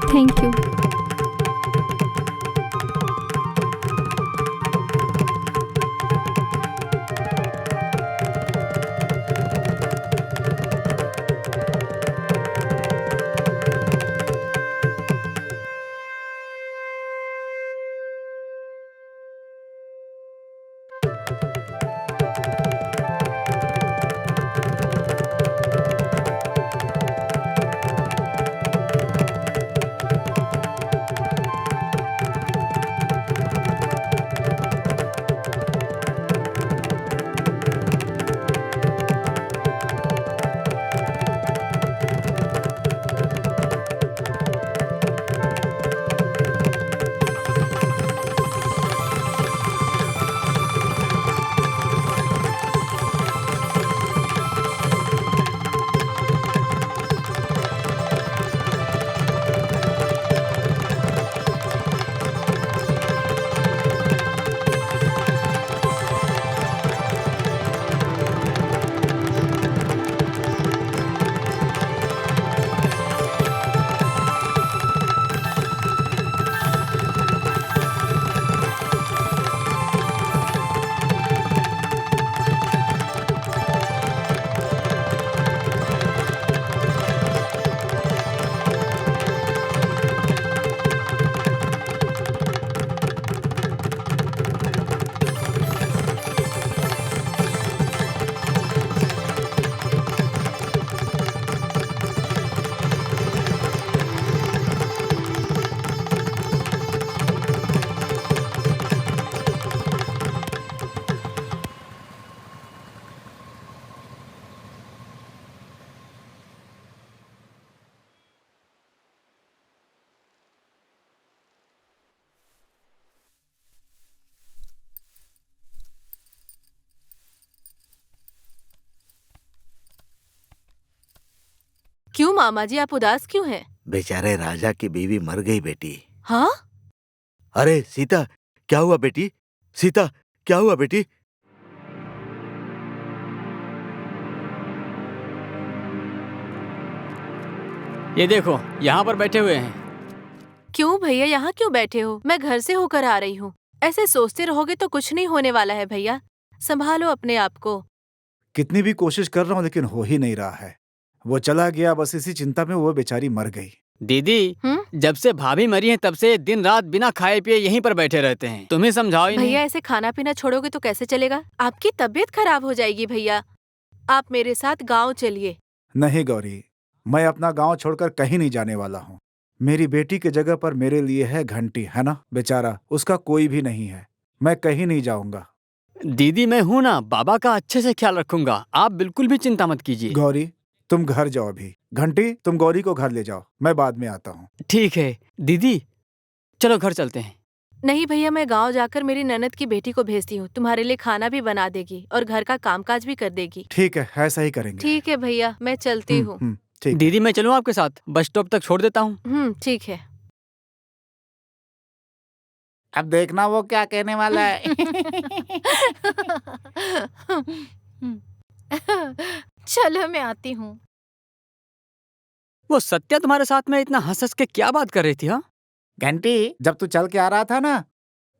Speaker 12: Thank you.
Speaker 11: क्यों मामा जी, आप उदास क्यों हैं?
Speaker 5: बेचारे राजा की बीवी मर गई बेटी।
Speaker 11: हाँ?
Speaker 5: अरे सीता, क्या हुआ बेटी? सीता, क्या हुआ बेटी?
Speaker 3: ये देखो, यहाँ पर बैठे हुए हैं।
Speaker 11: क्यों भैया, यहाँ क्यों बैठे हो? मैं घर से होकर आ रही हूँ। ऐसे सोचते रहोगे तो कुछ नहीं होने वाला है भैया। संभालो अपने आप को।
Speaker 6: कितनी भी कोशिश कर रहा हूँ लेकिन हो ही नहीं रहा है। वो चला गया, बस इसी चिंता में वो बेचारी मर गई।
Speaker 3: दीदी, जब से भाभी मरी हैं तब से दिन रात बिना खाए पिए यहीं पर बैठे रहते हैं। तुम्हें समझाओ ही नहीं।
Speaker 11: भैया ऐसे खाना पीना छोड़ोगे तो कैसे चलेगा? आपकी तबीयत खराब हो जाएगी भैया। आप मेरे साथ गाँव चलिए।
Speaker 6: नहीं गौरी, मैं अपना गांव छोड़कर कहीं नहीं जाने वाला हूँ। मेरी बेटी की जगह पर मेरे लिए है घंटी, है ना? बेचारा, उसका कोई भी नहीं है। मैं कहीं नहीं जाऊंगा।
Speaker 3: दीदी मैं हूँ ना, बाबा का अच्छे से ख्याल रखूंगा। आप बिल्कुल भी चिंता मत कीजिए।
Speaker 6: गौरी, तुम घर जाओ अभी। घंटी, तुम गौरी को घर ले जाओ, मैं बाद में आता हूँ।
Speaker 3: ठीक है दीदी, चलो घर चलते हैं।
Speaker 11: नहीं भैया, मैं गांव जाकर मेरी ननद की बेटी को भेजती हूँ। तुम्हारे लिए खाना भी बना देगी और घर का कामकाज भी कर देगी।
Speaker 6: ठीक है, ऐसा ही करेंगे।
Speaker 11: ठीक है भैया, मैं चलती हूँ।
Speaker 3: दीदी मैं चलूँ आपके साथ? बस स्टॉप तक छोड़ देता हूँ।
Speaker 11: ठीक है।
Speaker 6: अब देखना वो क्या कहने वाला है।
Speaker 2: चलो मैं आती हूँ।
Speaker 3: वो सत्या तुम्हारे साथ में इतना हंस हंस के क्या बात कर रही थी? हाँ
Speaker 6: घंटी, जब तू चल के आ रहा था ना,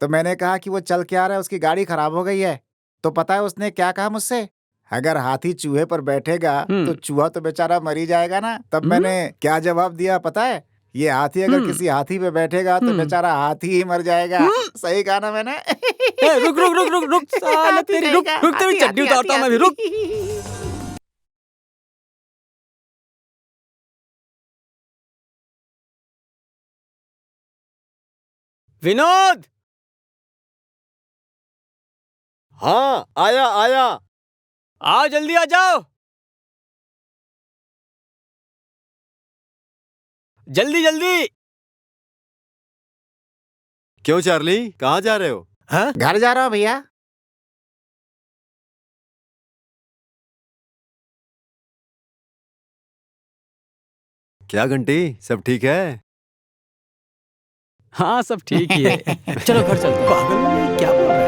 Speaker 6: तो मैंने कहा कि वो चल के आ रहा है, उसकी गाड़ी खराब हो गई है। तो पता है उसने क्या कहा मुझसे? अगर हाथी चूहे पर बैठेगा तो चूहा तो बेचारा मर ही जाएगा ना। तब मैंने क्या जवाब दिया पता है? ये हाथी अगर किसी हाथी पे बैठेगा तो बेचारा हाथी ही मर जाएगा। सही कहा ना मैंने?
Speaker 3: रुक रुक रुक रुक रुक, साला तेरी, रुक रुक, तेरी चड्डी उतारता हूं मैं भी, रुक। विनोद!
Speaker 8: हाँ, आया आया।
Speaker 3: आओ जल्दी आ जाओ, जल्दी जल्दी।
Speaker 8: क्यों चार्ली, कहाँ जा रहे हो?
Speaker 6: हाँ? घर जा रहा हूँ भैया।
Speaker 8: क्या घंटी, सब ठीक है?
Speaker 3: हाँ सब ठीक ही है। चलो घर चलते हैं।
Speaker 10: पागल, क्या बोल रहा है?